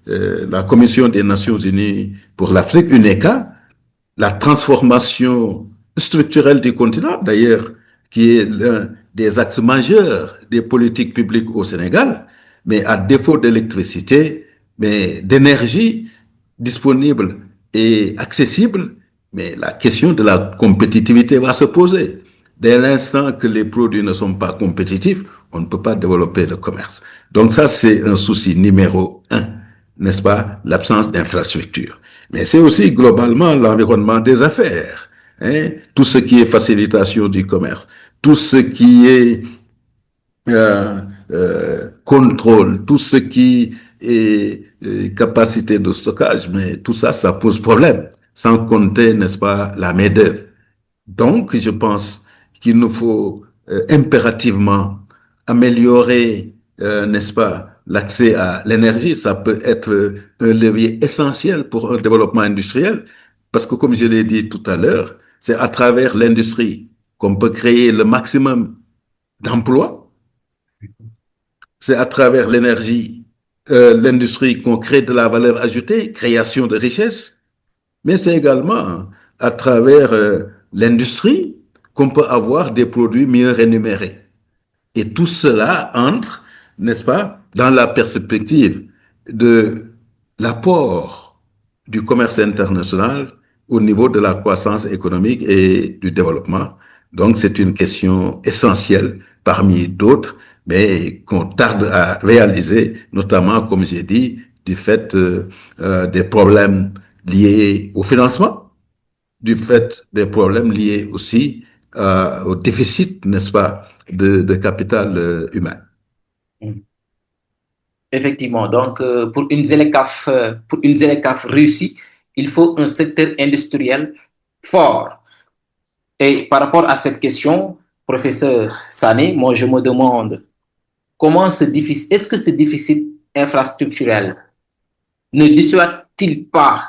la Commission des Nations Unies pour l'Afrique, UNECA, la transformation structurelle du continent, d'ailleurs, qui est l'un des axes majeurs des politiques publiques au Sénégal, mais à défaut d'électricité, mais d'énergie disponible et accessible, mais la question de la compétitivité va se poser. Dès l'instant que les produits ne sont pas compétitifs, on ne peut pas développer le commerce. Donc ça, c'est un souci numéro 1. n'est-ce pas, l'absence d'infrastructures. Mais c'est aussi globalement l'environnement des affaires, hein, tout ce qui est facilitation du commerce, tout ce qui est contrôle, tout ce qui est capacité de stockage, mais tout ça, ça pose problème, sans compter, n'est-ce pas, la main-d'œuvre. Donc, je pense qu'il nous faut impérativement améliorer, n'est-ce pas, l'accès à l'énergie. Ça peut être un levier essentiel pour un développement industriel, parce que, comme je l'ai dit tout à l'heure, c'est à travers l'industrie qu'on peut créer le maximum d'emplois. C'est à travers l'énergie, l'industrie qu'on crée de la valeur ajoutée, création de richesses, mais c'est également à travers l'industrie qu'on peut avoir des produits mieux rémunérés. Et tout cela entre, n'est-ce pas, dans la perspective de l'apport du commerce international au niveau de la croissance économique et du développement. Donc, c'est une question essentielle parmi d'autres, mais qu'on tarde à réaliser, notamment, comme j'ai dit, du fait des problèmes liés au financement, du fait des problèmes liés aussi au déficit, n'est-ce pas, de capital humain. Effectivement, donc pour une ZLECAf réussie, il faut un secteur industriel fort. Et par rapport à cette question, professeur Sané, moi je me demande comment est-ce que ce déficit infrastructurel ne dissuade-t-il pas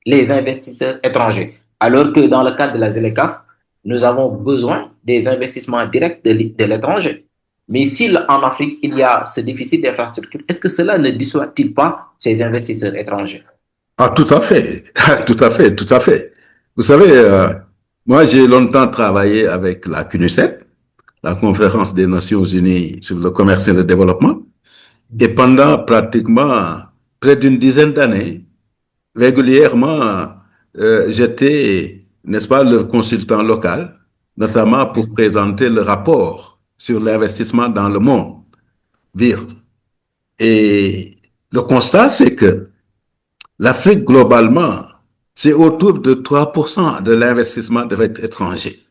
les investisseurs étrangers? Alors que dans le cadre de la ZLECAf, nous avons besoin des investissements directs de l'étranger. Mais si en Afrique, il y a ce déficit d'infrastructures, est-ce que cela ne dissuade-t-il pas ces investisseurs étrangers? Ah, tout à fait, tout à fait, tout à fait. Vous savez, moi, j'ai longtemps travaillé avec la CNUSET, la Conférence des Nations Unies sur le commerce et le développement, et pendant pratiquement près d'une dizaine d'années, régulièrement, j'étais, n'est-ce pas, le consultant local, notamment pour présenter le rapport sur l'investissement dans le monde, VIRD. Et le constat, c'est que l'Afrique, globalement, c'est autour de 3% de l'investissement direct étranger.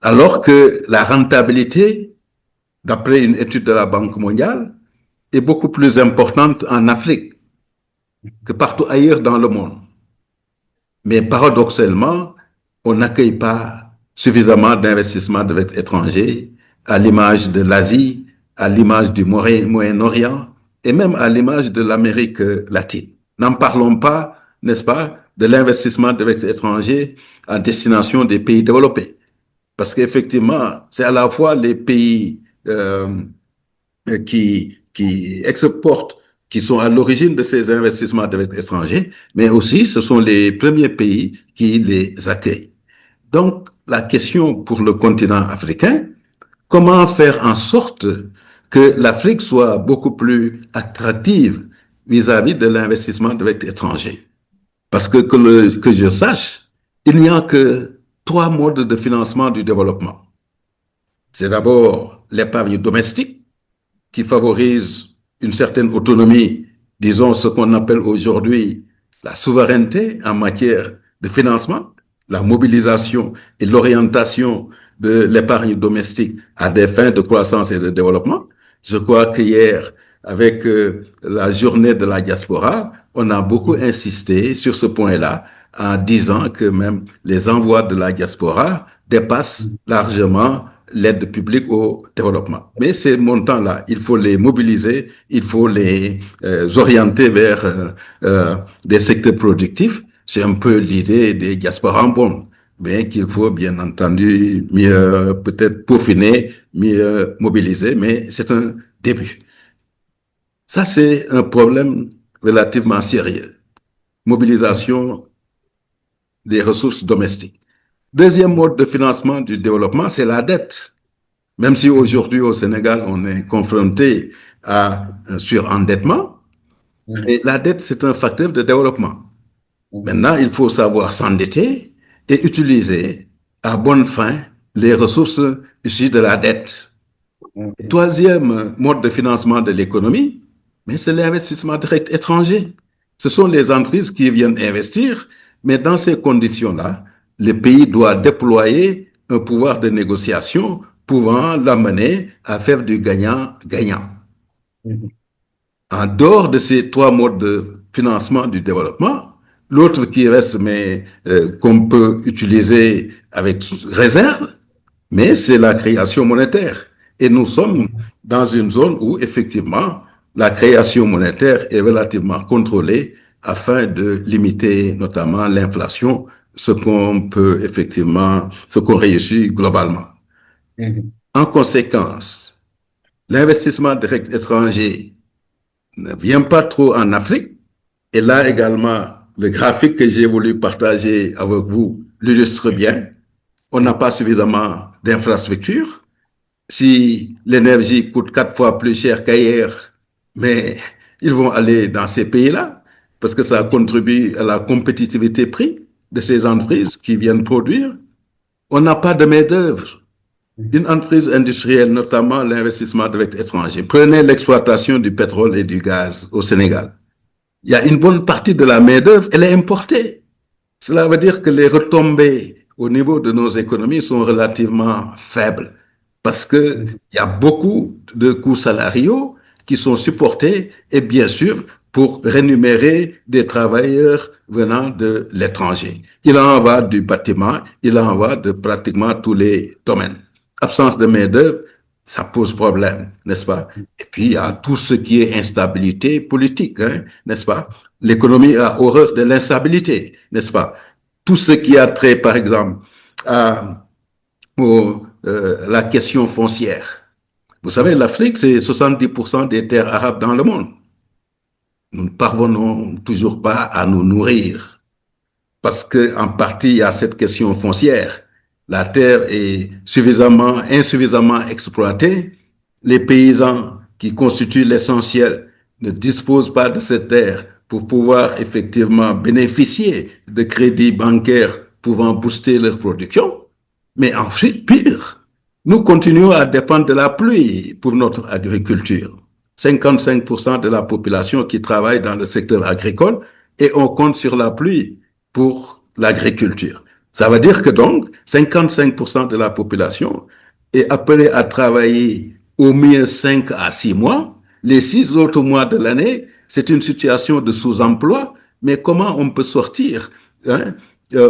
Alors que la rentabilité, d'après une étude de la Banque mondiale, est beaucoup plus importante en Afrique que partout ailleurs dans le monde. Mais paradoxalement, on n'accueille pas suffisamment d'investissements direct étrangers à l'image de l'Asie, à l'image du Moyen-Orient et même à l'image de l'Amérique latine. N'en parlons pas, n'est-ce pas, de l'investissement direct étranger à destination des pays développés. Parce qu'effectivement, c'est à la fois les pays qui exportent, qui sont à l'origine de ces investissements direct étrangers, mais aussi ce sont les premiers pays qui les accueillent. Donc, la question pour le continent africain, comment faire en sorte que l'Afrique soit beaucoup plus attractive vis-à-vis de l'investissement direct étranger? Parce que je sache, il n'y a que 3 modes de financement du développement. C'est d'abord l'épargne domestique qui favorise une certaine autonomie, disons ce qu'on appelle aujourd'hui la souveraineté en matière de financement, la mobilisation et l'orientation de l'épargne domestique à des fins de croissance et de développement. Je crois qu'hier, avec la journée de la diaspora, on a beaucoup insisté sur ce point-là en disant que même les envois de la diaspora dépassent largement l'aide publique au développement. Mais ces montants-là, il faut les mobiliser, il faut les orienter vers des secteurs productifs. C'est un peu l'idée des diasporas en bonne, mais qu'il faut bien entendu mieux peut-être peaufiner, mieux mobiliser, mais c'est un début. Ça, c'est un problème relativement sérieux. Mobilisation des ressources domestiques. Deuxième mode de financement du développement, c'est la dette. Même si aujourd'hui au Sénégal, on est confronté à un surendettement, et la dette, c'est un facteur de développement. Maintenant, il faut savoir s'endetter et utiliser à bonne fin les ressources issues de la dette. Et troisième mode de financement de l'économie, mais c'est l'investissement direct étranger. Ce sont les entreprises qui viennent investir, mais dans ces conditions-là, le pays doit déployer un pouvoir de négociation pouvant l'amener à faire du gagnant-gagnant. Mhm. En dehors de ces trois modes de financement du développement, l'autre qui reste, mais qu'on peut utiliser avec réserve, mais c'est la création monétaire. Et nous sommes dans une zone où, effectivement, la création monétaire est relativement contrôlée afin de limiter notamment l'inflation, ce qu'on peut effectivement, ce qu'on réussit globalement. Mhm. En conséquence, l'investissement direct étranger ne vient pas trop en Afrique. Et là également, le graphique que j'ai voulu partager avec vous l'illustre bien. On n'a pas suffisamment d'infrastructures. Si l'énergie coûte 4 fois plus cher qu'ailleurs, mais ils vont aller dans ces pays-là parce que ça contribue à la compétitivité prix de ces entreprises qui viennent produire. On n'a pas de main-d'œuvre. Une entreprise industrielle, notamment l'investissement direct étranger. Prenez l'exploitation du pétrole et du gaz au Sénégal. Il y a une bonne partie de la main-d'œuvre, elle est importée. Cela veut dire que les retombées au niveau de nos économies sont relativement faibles parce qu'il y a beaucoup de coûts salariaux qui sont supportés et bien sûr pour rémunérer des travailleurs venant de l'étranger. Il en va du bâtiment, il en va de pratiquement tous les domaines. Absence de main-d'œuvre, ça pose problème, n'est-ce pas? Et puis, il y a tout ce qui est instabilité politique, hein, n'est-ce pas? L'économie a horreur de l'instabilité, n'est-ce pas? Tout ce qui a trait, par exemple, à la question foncière. Vous savez, l'Afrique, c'est 70% des terres arabes dans le monde. Nous ne parvenons toujours pas à nous nourrir parce qu'en partie, il y a cette question foncière. La terre est insuffisamment exploitée. Les paysans qui constituent l'essentiel ne disposent pas de cette terre pour pouvoir effectivement bénéficier de crédits bancaires pouvant booster leur production. Mais ensuite, pire, nous continuons à dépendre de la pluie pour notre agriculture. 55% de la population qui travaille dans le secteur agricole et on compte sur la pluie pour l'agriculture. Ça veut dire que donc 55% de la population est appelée à travailler au mieux 5 à 6 mois. Les 6 autres mois de l'année, c'est une situation de sous-emploi. Mais comment on peut sortir hein,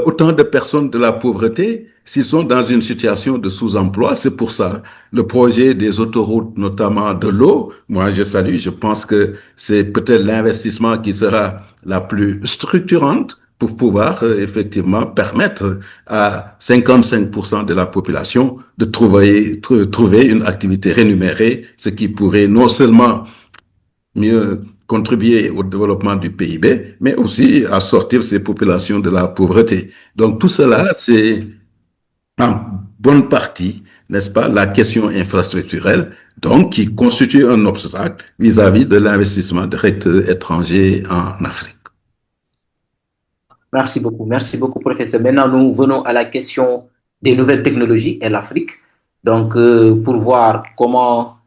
autant de personnes de la pauvreté s'ils sont dans une situation de sous-emploi? C'est pour ça le projet des autoroutes, notamment de l'eau, moi je salue, je pense que c'est peut-être l'investissement qui sera la plus structurante pour pouvoir effectivement permettre à 55% de la population de trouver une activité rémunérée, ce qui pourrait non seulement mieux contribuer au développement du PIB, mais aussi à sortir ces populations de la pauvreté. Donc tout cela, c'est en bonne partie, n'est-ce pas, la question infrastructurelle, donc qui constitue un obstacle vis-à-vis de l'investissement direct étranger en Afrique. Merci beaucoup, professeur. Maintenant, nous venons à la question des nouvelles technologies et l'Afrique. Donc, pour voir comment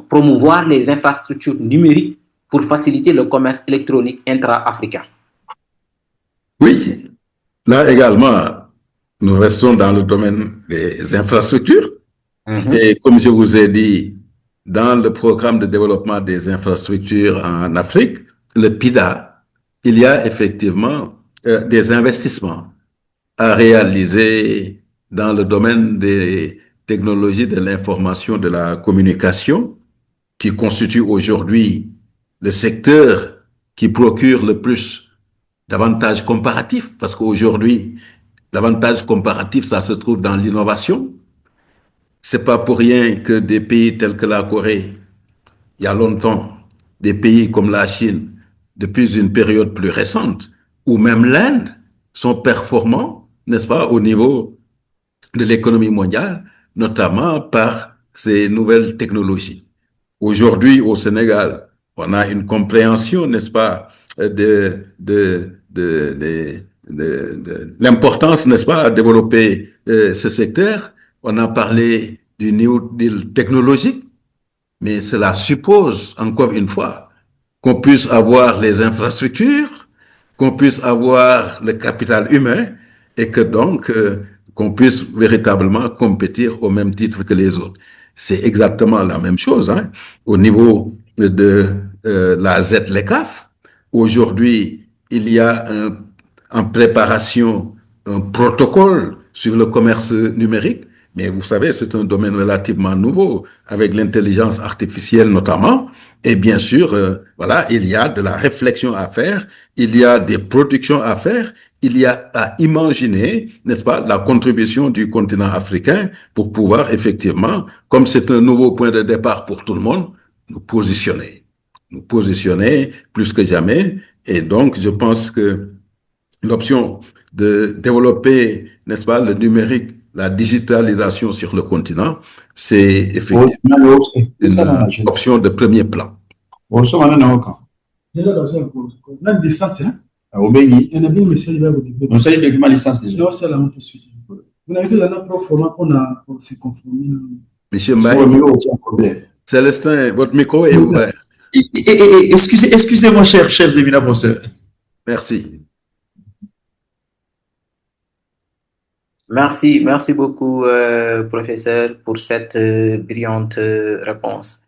promouvoir les infrastructures numériques pour faciliter le commerce électronique intra-africain. Oui, là également, nous restons dans le domaine des infrastructures. Et comme je vous ai dit, dans le programme de développement des infrastructures en Afrique, le PIDA, il y a effectivement des investissements à réaliser dans le domaine des technologies de l'information, de la communication, qui constitue aujourd'hui le secteur qui procure le plus d'avantages comparatifs, parce qu'aujourd'hui, l'avantage comparatif, ça se trouve dans l'innovation. C'est pas pour rien que des pays tels que la Corée, il y a longtemps, des pays comme la Chine, depuis une période plus récente, ou même l'Inde, sont performants, n'est-ce pas, au niveau de l'économie mondiale, notamment par ces nouvelles technologies. Aujourd'hui, au Sénégal, on a une compréhension, n'est-ce pas, de l'importance, n'est-ce pas, à développer ce secteur. On a parlé du New Deal technologique, Mais cela suppose, encore une fois, qu'on puisse avoir les infrastructures, qu'on puisse avoir le capital humain et que donc qu'on puisse véritablement compétir au même titre que les autres. C'est exactement la même chose hein, au niveau de la ZLECAf. Aujourd'hui, il y a en préparation un protocole sur le commerce numérique, mais vous savez, c'est un domaine relativement nouveau, avec l'intelligence artificielle notamment. Et bien sûr, voilà, il y a de la réflexion à faire, il y a des productions à faire, il y a à imaginer, n'est-ce pas, la contribution du continent africain pour pouvoir effectivement, comme c'est un nouveau point de départ pour tout le monde, nous positionner plus que jamais. Et donc, je pense que l'option de développer, n'est-ce pas, le numérique, la digitalisation sur le continent, c'est effectivement une option de premier plan. Déjà dans un cours, même licence, hein? Il y en a bien, mais c'est on sait les documents licence déjà. c'est la honte suite. Vous avez vu la pro format qu'on a s'est conformé. Monsieur Mbaye, Célestin, votre micro est ouvert. Excusez-moi, chers éminents professeurs. Merci. Merci beaucoup, professeur, pour cette brillante réponse.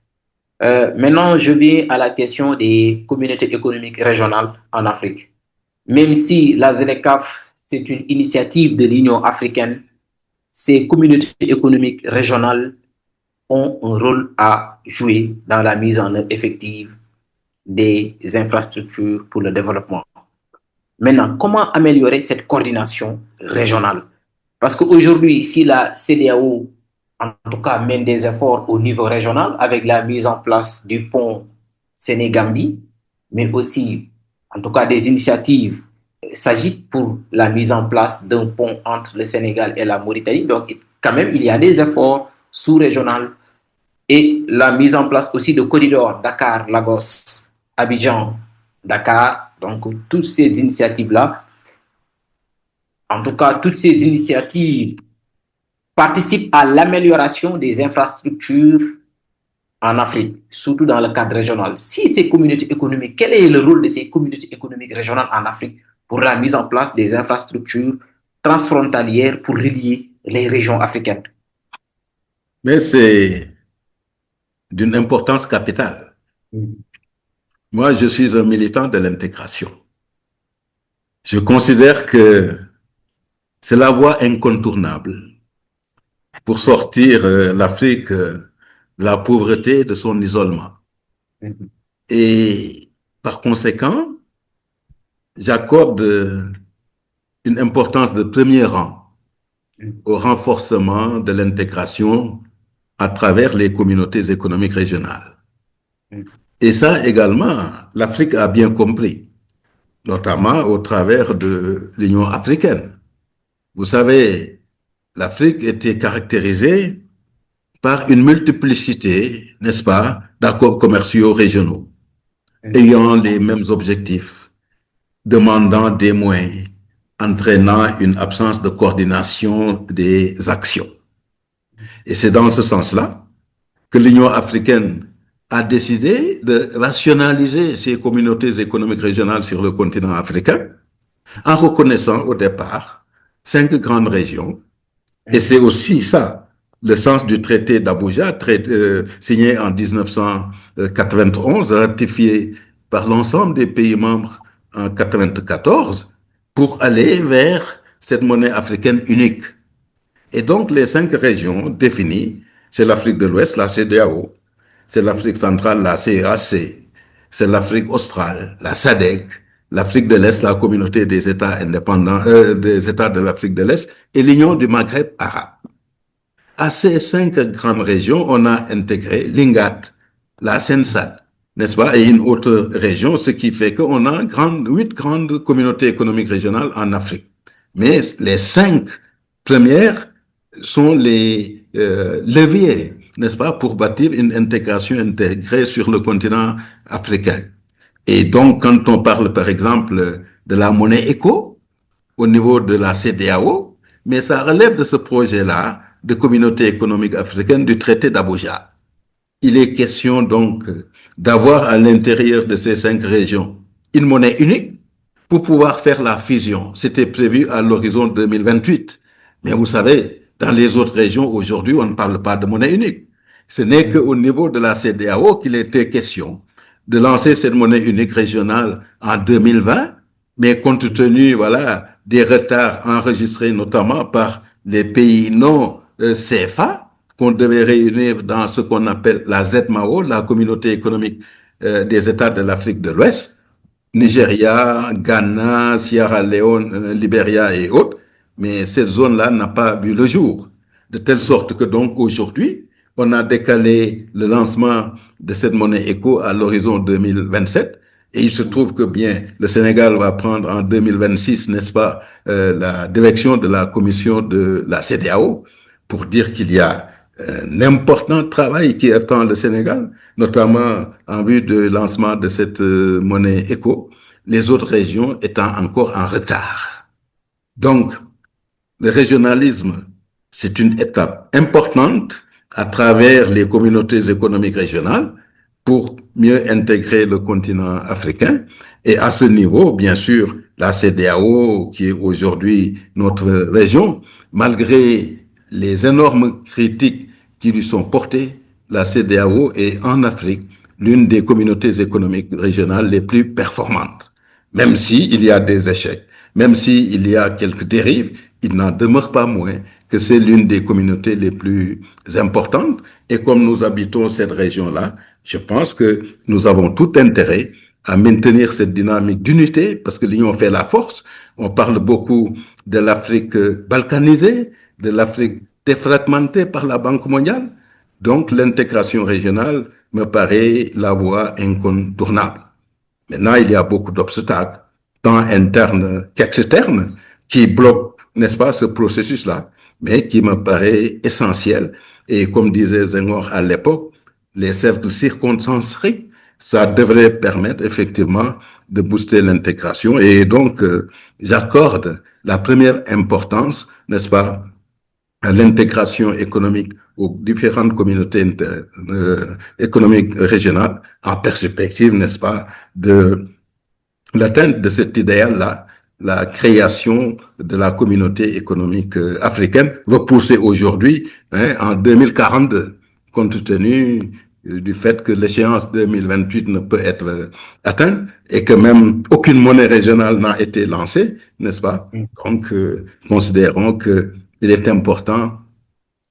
Maintenant, je viens à la question des communautés économiques régionales en Afrique. Même si la ZLECAf, c'est une initiative de l'Union africaine, ces communautés économiques régionales ont un rôle à jouer dans la mise en œuvre effective des infrastructures pour le développement. Maintenant, comment améliorer cette coordination régionale? Parce qu'aujourd'hui, si la CEDEAO, en tout cas, mène des efforts au niveau régional avec la mise en place du pont Sénégambie, mais aussi, en tout cas, des initiatives s'agitent pour la mise en place d'un pont entre le Sénégal et la Mauritanie. Donc, quand même, il y a des efforts sous-régionaux et la mise en place aussi de corridors Dakar, Lagos, Abidjan, Dakar. Donc, toutes ces initiatives-là, en tout cas, toutes ces initiatives participent à l'amélioration des infrastructures en Afrique, surtout dans le cadre régional. Si ces communautés économiques, quel est le rôle de ces communautés économiques régionales en Afrique pour la mise en place des infrastructures transfrontalières pour relier les régions africaines? Mais c'est d'une importance capitale. Moi, je suis un militant de l'intégration. Je considère que c'est la voie incontournable pour sortir l'Afrique de la pauvreté, de son isolement. Et par conséquent, j'accorde une importance de premier rang au renforcement de l'intégration à travers les communautés économiques régionales. Et ça également, l'Afrique a bien compris, notamment au travers de l'Union africaine. Vous savez, l'Afrique était caractérisée par une multiplicité, n'est-ce pas, d'accords commerciaux régionaux, ayant les mêmes objectifs, demandant des moyens, entraînant une absence de coordination des actions. Et c'est dans ce sens-là que l'Union africaine a décidé de rationaliser ces communautés économiques régionales sur le continent africain en reconnaissant au départ 5 grandes régions. Et c'est aussi ça, le sens du traité d'Abuja, signé en 1991, ratifié par l'ensemble des pays membres en 1994, pour aller vers cette monnaie africaine unique. Et donc, les 5 régions définies, c'est l'Afrique de l'Ouest, la CEDEAO, c'est l'Afrique centrale, la CEAC, c'est l'Afrique australe, la SADC, l'Afrique de l'Est, la communauté des États indépendants, des États de l'Afrique de l'Est, et l'Union du Maghreb arabe. À ces 5 grandes régions, on a intégré l'INGAT, la SENSAD, n'est-ce pas, et une autre région, ce qui fait qu'on a 8 grandes communautés économiques régionales en Afrique. Mais les 5 premières sont les leviers, n'est-ce pas, pour bâtir une intégration intégrée sur le continent africain. Et donc, quand on parle, par exemple, de la monnaie éco au niveau de la CEDEAO, mais ça relève de ce projet-là de communauté économique africaine du traité d'Abuja. il est question donc d'avoir à l'intérieur de ces 5 régions une monnaie unique pour pouvoir faire la fusion. C'était prévu à l'horizon 2028. Mais vous savez, dans les autres régions, aujourd'hui, on ne parle pas de monnaie unique. Ce n'est qu'au niveau de la CEDEAO qu'il était question de lancer cette monnaie unique régionale en 2020, mais compte tenu, voilà, des retards enregistrés notamment par les pays non CFA, qu'on devait réunir dans ce qu'on appelle la ZMAO, la Communauté économique des États de l'Afrique de l'Ouest, Nigeria, Ghana, Sierra Leone, Libéria et autres, mais cette zone-là n'a pas vu le jour. De telle sorte que donc aujourd'hui, on a décalé le lancement de cette monnaie éco à l'horizon 2027. Et il se trouve que bien, le Sénégal va prendre en 2026, n'est-ce pas, la direction de la commission de la CEDEAO pour dire qu'il y a un important travail qui attend le Sénégal, notamment en vue du lancement de cette monnaie éco, les autres régions étant encore en retard. Donc, le régionalisme, c'est une étape importante à travers les communautés économiques régionales pour mieux intégrer le continent africain. Et à ce niveau, bien sûr, la CEDEAO, qui est aujourd'hui notre région, malgré les énormes critiques qui lui sont portées, la CEDEAO est en Afrique l'une des communautés économiques régionales les plus performantes. Même s'il y a des échecs, même s'il y a quelques dérives, il n'en demeure pas moins que c'est l'une des communautés les plus importantes. Et comme nous habitons cette région-là, je pense que nous avons tout intérêt à maintenir cette dynamique d'unité, parce que l'union fait la force. On parle beaucoup de l'Afrique balkanisée, de l'Afrique défragmentée par la Banque mondiale. Donc l'intégration régionale me paraît la voie incontournable. Maintenant, il y a beaucoup d'obstacles, tant internes qu'externes, qui bloquent, n'est-ce pas, ce processus-là, mais qui me paraît essentiel. Et comme disait Senghor à l'époque, les cercles circoncentrés, ça devrait permettre effectivement de booster l'intégration. Et donc, j'accorde la première importance, n'est-ce pas, à l'intégration économique aux différentes communautés économiques régionales en perspective, n'est-ce pas, de l'atteinte de cet idéal-là, la création de la communauté économique africaine, repoussée aujourd'hui en 2042, compte tenu du fait que l'échéance 2028 ne peut être atteinte et que même aucune monnaie régionale n'a été lancée, n'est-ce pas? Donc, considérons qu'il est important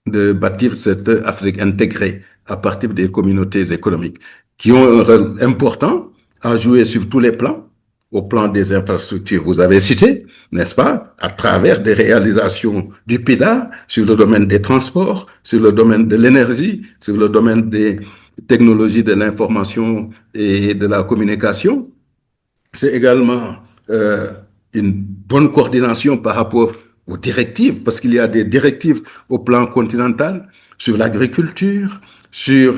de bâtir cette Afrique intégrée à partir des communautés économiques qui ont un rôle important à jouer sur tous les plans, au plan des infrastructures, vous avez cité, n'est-ce pas, à travers des réalisations du PIDA sur le domaine des transports, sur le domaine de l'énergie, sur le domaine des technologies de l'information et de la communication. C'est également une bonne coordination par rapport aux directives, parce qu'il y a des directives au plan continental sur l'agriculture, sur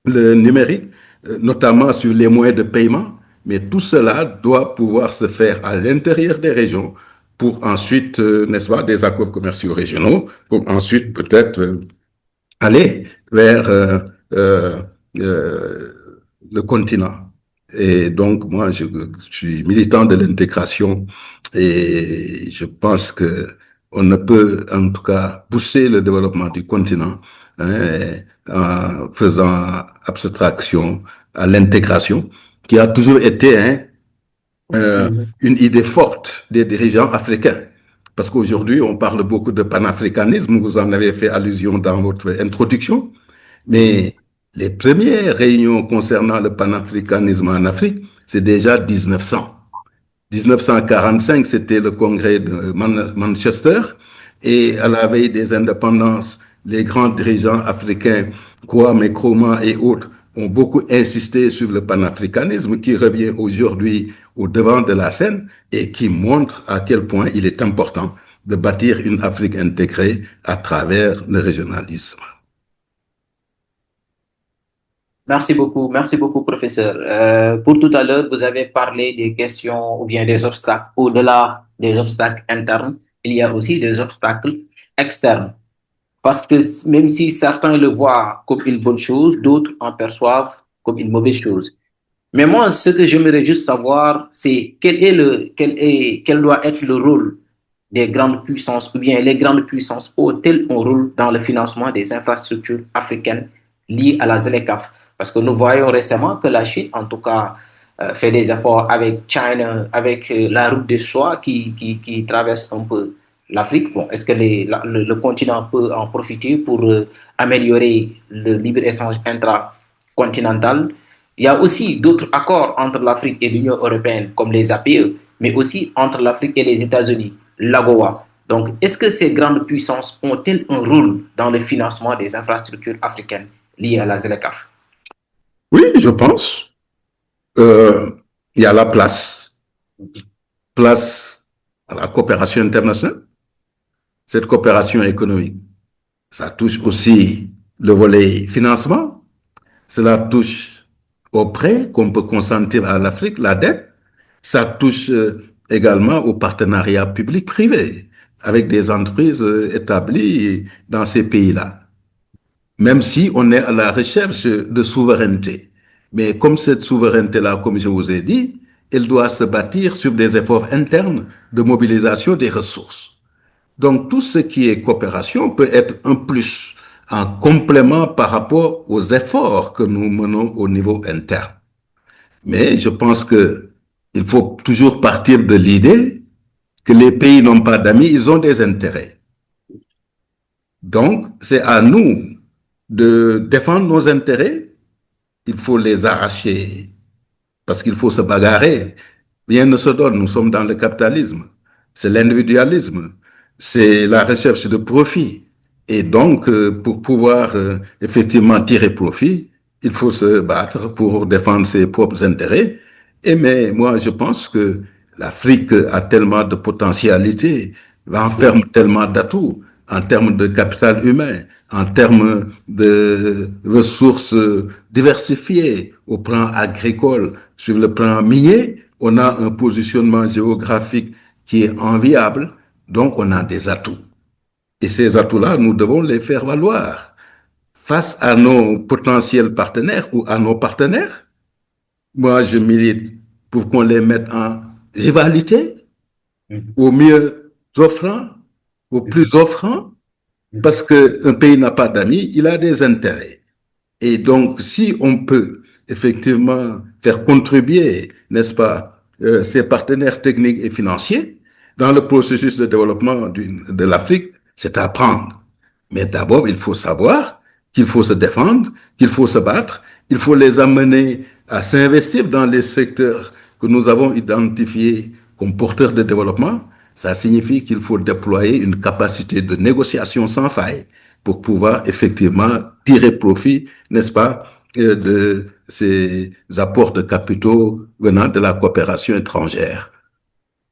le numérique, notamment sur les moyens de paiement. Mais tout cela doit pouvoir se faire à l'intérieur des régions pour ensuite, n'est-ce pas, des accords commerciaux régionaux, pour ensuite peut-être aller vers le continent. Et donc, moi, je suis militant de l'intégration et je pense que on ne peut, en tout cas, pousser le développement du continent en faisant abstraction à l'intégration, qui a toujours été une idée forte des dirigeants africains. Parce qu'aujourd'hui, on parle beaucoup de panafricanisme, vous en avez fait allusion dans votre introduction, mais les premières réunions concernant le panafricanisme en Afrique, c'est déjà 1900. 1945, c'était le congrès de Manchester, et à la veille des indépendances, les grands dirigeants africains, Kwame Nkrumah et autres, ont beaucoup insisté sur le panafricanisme qui revient aujourd'hui au devant de la scène et qui montre à quel point il est important de bâtir une Afrique intégrée à travers le régionalisme. Merci beaucoup, professeur. Pour tout à l'heure, vous avez parlé des questions ou bien des obstacles. Au-delà des obstacles internes, il y a aussi des obstacles externes. Parce que même si certains le voient comme une bonne chose, d'autres en perçoivent comme une mauvaise chose. Mais moi, ce que j'aimerais juste savoir, c'est quel doit être le rôle des grandes puissances, ou bien les grandes puissances ont-elles un rôle dans le financement des infrastructures africaines liées à la ZLECAf? Parce que nous voyons récemment que la Chine, en tout cas, fait des efforts avec China, avec la route de soie qui traverse un peu l'Afrique. Bon, est-ce que le continent peut en profiter pour améliorer le libre-échange intracontinental? Il y a aussi d'autres accords entre l'Afrique et l'Union européenne, comme les APE, mais aussi entre l'Afrique et les États-Unis, l'AGOA. Donc, est-ce que ces grandes puissances ont-elles un rôle dans le financement des infrastructures africaines liées à la ZLECAf? Oui, je pense. Il y a la place à la coopération internationale, cette coopération économique. Ça touche aussi le volet financement, cela touche aux prêts qu'on peut consentir à l'Afrique, la dette, ça touche également au partenariat public-privé avec des entreprises établies dans ces pays-là, même si on est à la recherche de souveraineté. Mais comme cette souveraineté-là, comme je vous ai dit, elle doit se bâtir sur des efforts internes de mobilisation des ressources. Donc, tout ce qui est coopération peut être un plus, un complément par rapport aux efforts que nous menons au niveau interne. Mais je pense qu'il faut toujours partir de l'idée que les pays n'ont pas d'amis, ils ont des intérêts. Donc, c'est à nous de défendre nos intérêts. Il faut les arracher parce qu'il faut se bagarrer. Rien ne se donne, nous sommes dans le capitalisme. C'est l'individualisme, c'est la recherche de profit. Et donc, pour pouvoir effectivement tirer profit, il faut se battre pour défendre ses propres intérêts. Mais moi, je pense que l'Afrique a tellement de potentialités, renferme tellement d'atouts en termes de capital humain, en termes de ressources diversifiées au plan agricole, sur le plan minier. On a un positionnement géographique qui est enviable, donc on a des atouts. Et ces atouts-là, nous devons les faire valoir face à nos potentiels partenaires ou à nos partenaires. Moi, je milite pour qu'on les mette en rivalité, au mieux offrant, au plus offrant, parce qu'un pays n'a pas d'amis, il a des intérêts. Et donc, si on peut effectivement faire contribuer, n'est-ce pas, ses partenaires techniques et financiers dans le processus de développement de l'Afrique, c'est à prendre. Mais d'abord, il faut savoir qu'il faut se défendre, qu'il faut se battre, il faut les amener à s'investir dans les secteurs que nous avons identifiés comme porteurs de développement. Ça signifie qu'il faut déployer une capacité de négociation sans faille pour pouvoir effectivement tirer profit, n'est-ce pas, de ces apports de capitaux venant de la coopération étrangère.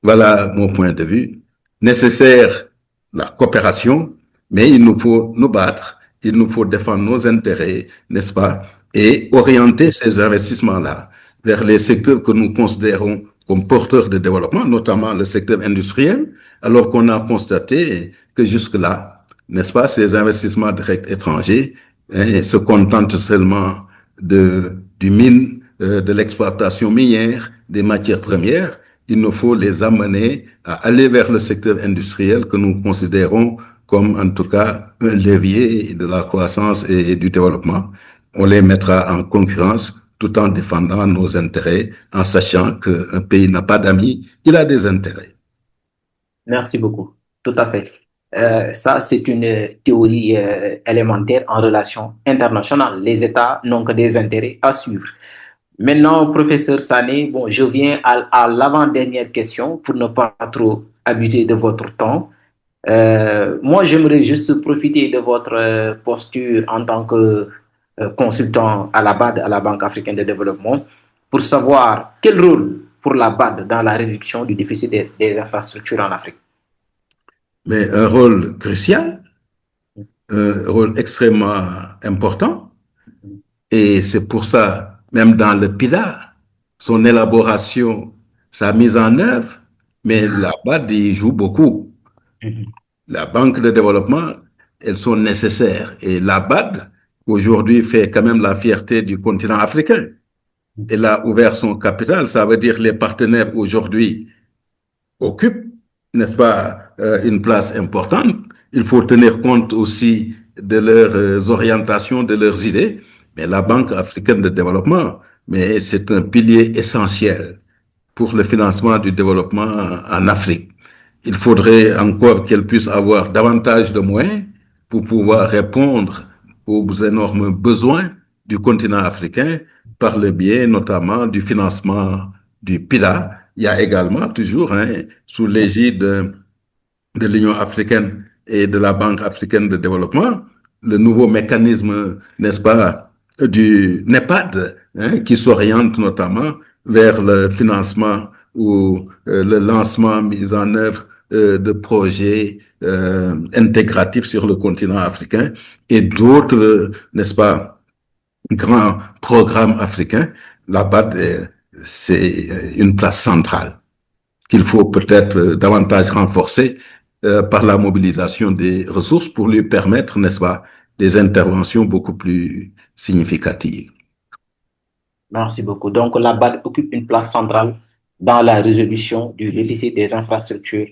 Voilà mon point de vue. Nécessaire la coopération, mais il nous faut nous battre, il nous faut défendre nos intérêts, n'est-ce pas, et orienter ces investissements-là vers les secteurs que nous considérons comme porteurs de développement, notamment le secteur industriel, alors qu'on a constaté que jusque-là, n'est-ce pas, ces investissements directs étrangers se contentent seulement du mine, de l'exploitation minière, des matières premières. Il nous faut les amener à aller vers le secteur industriel que nous considérons comme en tout cas un levier de la croissance et du développement. On les mettra en concurrence tout en défendant nos intérêts, en sachant qu'un pays n'a pas d'amis, il a des intérêts. Merci beaucoup. Tout à fait. Ça, c'est une théorie élémentaire en relations internationales. Les États n'ont que des intérêts à suivre. Maintenant, professeur Sané, bon, je viens à l'avant-dernière question pour ne pas trop abuser de votre temps. Moi, j'aimerais juste profiter de votre posture en tant que consultant à la BAD, à la Banque africaine de développement, pour savoir quel rôle pour la BAD dans la réduction du déficit des infrastructures en Afrique. Mais un rôle crucial, un rôle extrêmement important, et c'est pour ça, même dans le PIDA, son élaboration, sa mise en œuvre, mais la BAD y joue beaucoup. La Banque de développement elles sont nécessaires. Et la BAD, aujourd'hui, fait quand même la fierté du continent africain. Elle a ouvert son capital, ça veut dire les partenaires aujourd'hui occupent, n'est-ce pas, une place importante. Il faut tenir compte aussi de leurs orientations, de leurs idées. Mais la Banque africaine de développement, mais c'est un pilier essentiel pour le financement du développement en Afrique. Il faudrait encore qu'elle puisse avoir davantage de moyens pour pouvoir répondre aux énormes besoins du continent africain par le biais notamment du financement du PIDA. Il y a également toujours, sous l'égide de l'Union africaine et de la Banque africaine de développement, le nouveau mécanisme, n'est-ce pas, du NEPAD, qui s'oriente notamment vers le financement ou le lancement, mise en œuvre de projets intégratifs sur le continent africain et d'autres, n'est-ce pas, grands programmes africains. Là-bas, c'est une place centrale qu'il faut peut-être davantage renforcer par la mobilisation des ressources pour lui permettre, n'est-ce pas, des interventions beaucoup plus significatives. Merci beaucoup. Donc, la BAD occupe une place centrale dans la résolution du déficit des infrastructures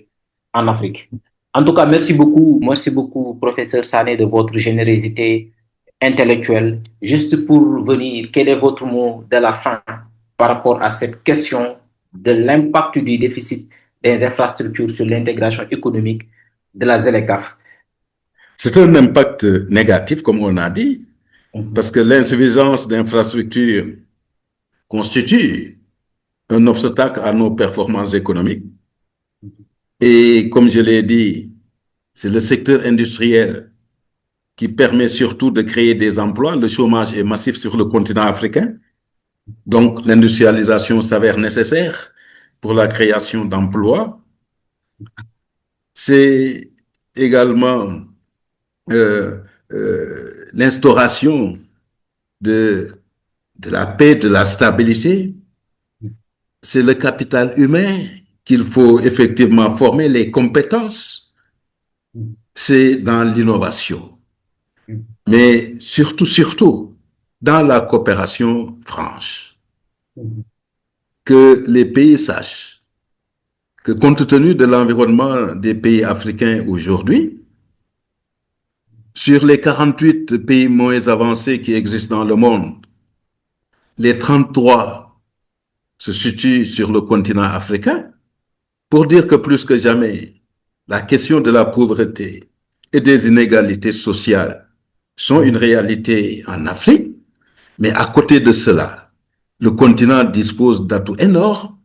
en Afrique. En tout cas, merci beaucoup, professeur Sané, de votre générosité intellectuelle. Juste pour venir, quel est votre mot de la fin par rapport à cette question de l'impact du déficit des infrastructures sur l'intégration économique de la ZLECAf? C'est un impact négatif, comme on a dit, parce que l'insuffisance d'infrastructures constitue un obstacle à nos performances économiques. Et comme je l'ai dit, c'est le secteur industriel qui permet surtout de créer des emplois. Le chômage est massif sur le continent africain. Donc, l'industrialisation s'avère nécessaire pour la création d'emplois. C'est également l'instauration de la paix, de la stabilité. C'est le capital humain qu'il faut effectivement former, les compétences. C'est dans l'innovation. Mais surtout, dans la coopération franche. Que les pays sachent que compte tenu de l'environnement des pays africains aujourd'hui, sur les 48 pays moins avancés qui existent dans le monde, les 33 se situent sur le continent africain, pour dire que plus que jamais, la question de la pauvreté et des inégalités sociales sont une réalité en Afrique, mais à côté de cela, le continent dispose d'atouts énormes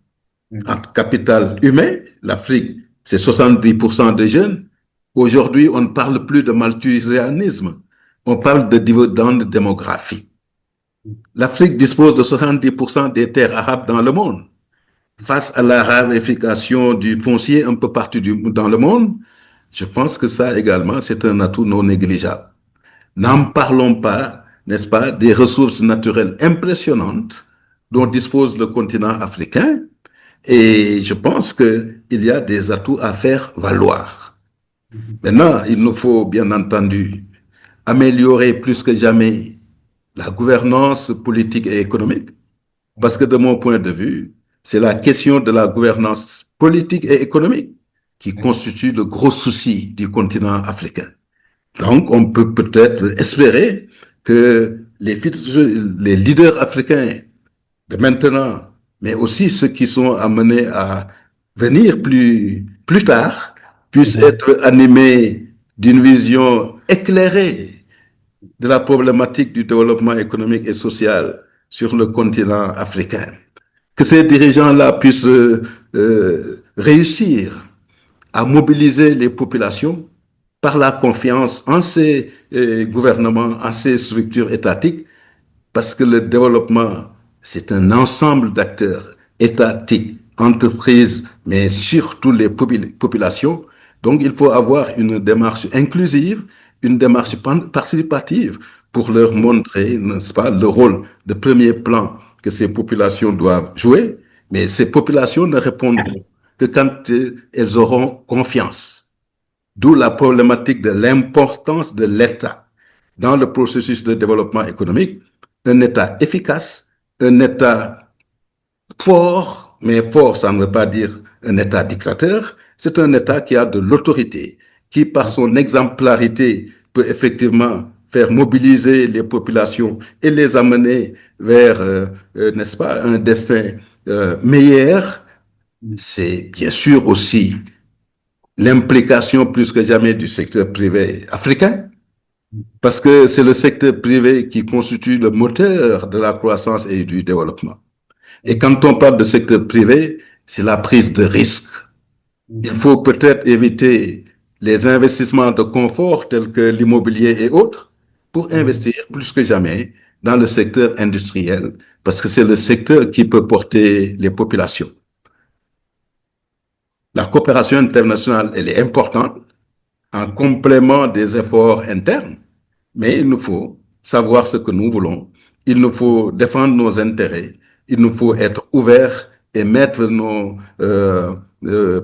en capital humain. L'Afrique, c'est 70% de jeunes. Aujourd'hui, on ne parle plus de malthusianisme, on parle de dividende démographique. L'Afrique dispose de 70% des terres arabes dans le monde. Face à la raréfaction du foncier un peu partout dans le monde, je pense que ça également, c'est un atout non négligeable. N'en parlons pas, n'est-ce pas, des ressources naturelles impressionnantes dont dispose le continent africain. Et je pense qu'il y a des atouts à faire valoir. Maintenant, il nous faut bien entendu améliorer plus que jamais la gouvernance politique et économique, parce que de mon point de vue, c'est la question de la gouvernance politique et économique qui constitue le gros souci du continent africain. Donc, on peut peut-être espérer que les leaders africains de maintenant, mais aussi ceux qui sont amenés à venir plus tard, puissent être animés d'une vision éclairée de la problématique du développement économique et social sur le continent africain. Que ces dirigeants-là puissent réussir à mobiliser les populations par la confiance en ces gouvernements, en ces structures étatiques, parce que le développement, c'est un ensemble d'acteurs étatiques, entreprises, mais surtout les populations. Donc, il faut avoir une démarche inclusive, une démarche participative pour leur montrer, n'est-ce pas, le rôle de premier plan que ces populations doivent jouer. Mais ces populations ne répondront que quand elles auront confiance D'où la problématique de l'importance de l'État dans le processus de développement économique, un État efficace, un État fort, mais fort, ça ne veut pas dire un État dictateur, c'est un État qui a de l'autorité, qui par son exemplarité peut effectivement faire mobiliser les populations et les amener vers, n'est-ce pas, un destin meilleur. C'est bien sûr aussi l'implication plus que jamais du secteur privé africain, parce que c'est le secteur privé qui constitue le moteur de la croissance et du développement. Et quand on parle de secteur privé, c'est la prise de risque. Il faut peut-être éviter les investissements de confort tels que l'immobilier et autres pour investir plus que jamais dans le secteur industriel, parce que c'est le secteur qui peut porter les populations. La coopération internationale, elle est importante en complément des efforts internes, mais il nous faut savoir ce que nous voulons. Il nous faut défendre nos intérêts. Il nous faut être ouverts et mettre nos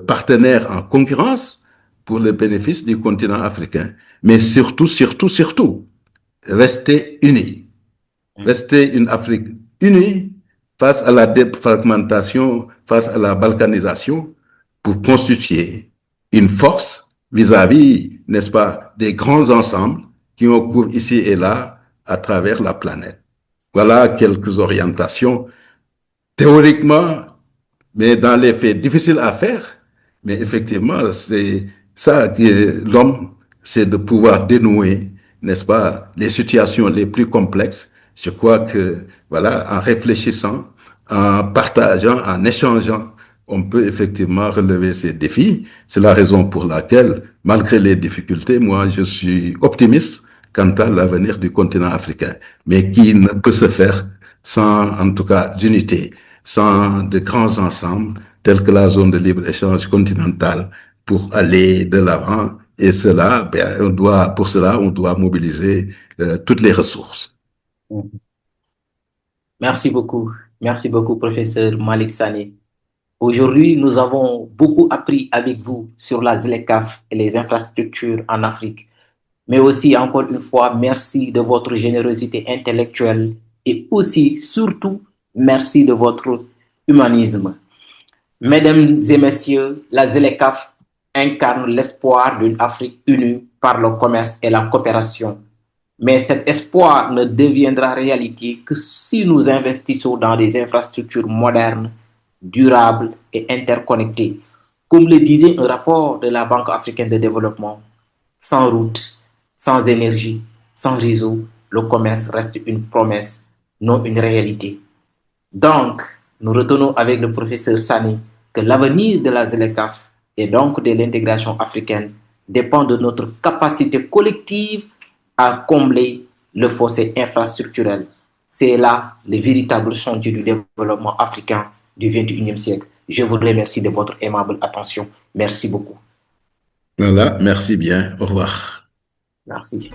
partenaires en concurrence pour le bénéfice du continent africain. Mais surtout, rester unis. Rester une Afrique unie face à la défragmentation, face à la balkanisation, pour constituer une force vis-à-vis, n'est-ce pas, des grands ensembles qui ont cours ici et là à travers la planète. Voilà quelques orientations théoriquement, mais dans les faits, difficiles à faire. Mais effectivement, c'est ça qui est l'homme, c'est de pouvoir dénouer, n'est-ce pas, les situations les plus complexes. Je crois que, voilà, en réfléchissant, en partageant, en échangeant, on peut effectivement relever ces défis. C'est la raison pour laquelle, malgré les difficultés, moi, je suis optimiste quant à l'avenir du continent africain, mais qui ne peut se faire sans, en tout cas, d'unité, sans de grands ensembles tels que la zone de libre-échange continentale pour aller de l'avant. Et cela, pour cela, on doit mobiliser toutes les ressources. Merci beaucoup. Merci beaucoup, professeur Malick Sané. Aujourd'hui, nous avons beaucoup appris avec vous sur la ZLECAf et les infrastructures en Afrique. Mais aussi, encore une fois, merci de votre générosité intellectuelle et aussi, surtout, merci de votre humanisme. Mesdames et messieurs, la ZLECAf incarne l'espoir d'une Afrique unie par le commerce et la coopération. Mais cet espoir ne deviendra réalité que si nous investissons dans des infrastructures modernes, durables et interconnectées. Comme le disait un rapport de la Banque africaine de développement, sans route, sans énergie, sans réseau, le commerce reste une promesse, non une réalité. Donc, nous retenons avec le professeur Sané que l'avenir de la ZLECAf et donc de l'intégration africaine dépend de notre capacité collective à combler le fossé infrastructurel. C'est là le véritable chantier du développement africain du XXIe siècle. Je vous remercie de votre aimable attention. Merci beaucoup. Voilà, merci bien. Au revoir. Merci.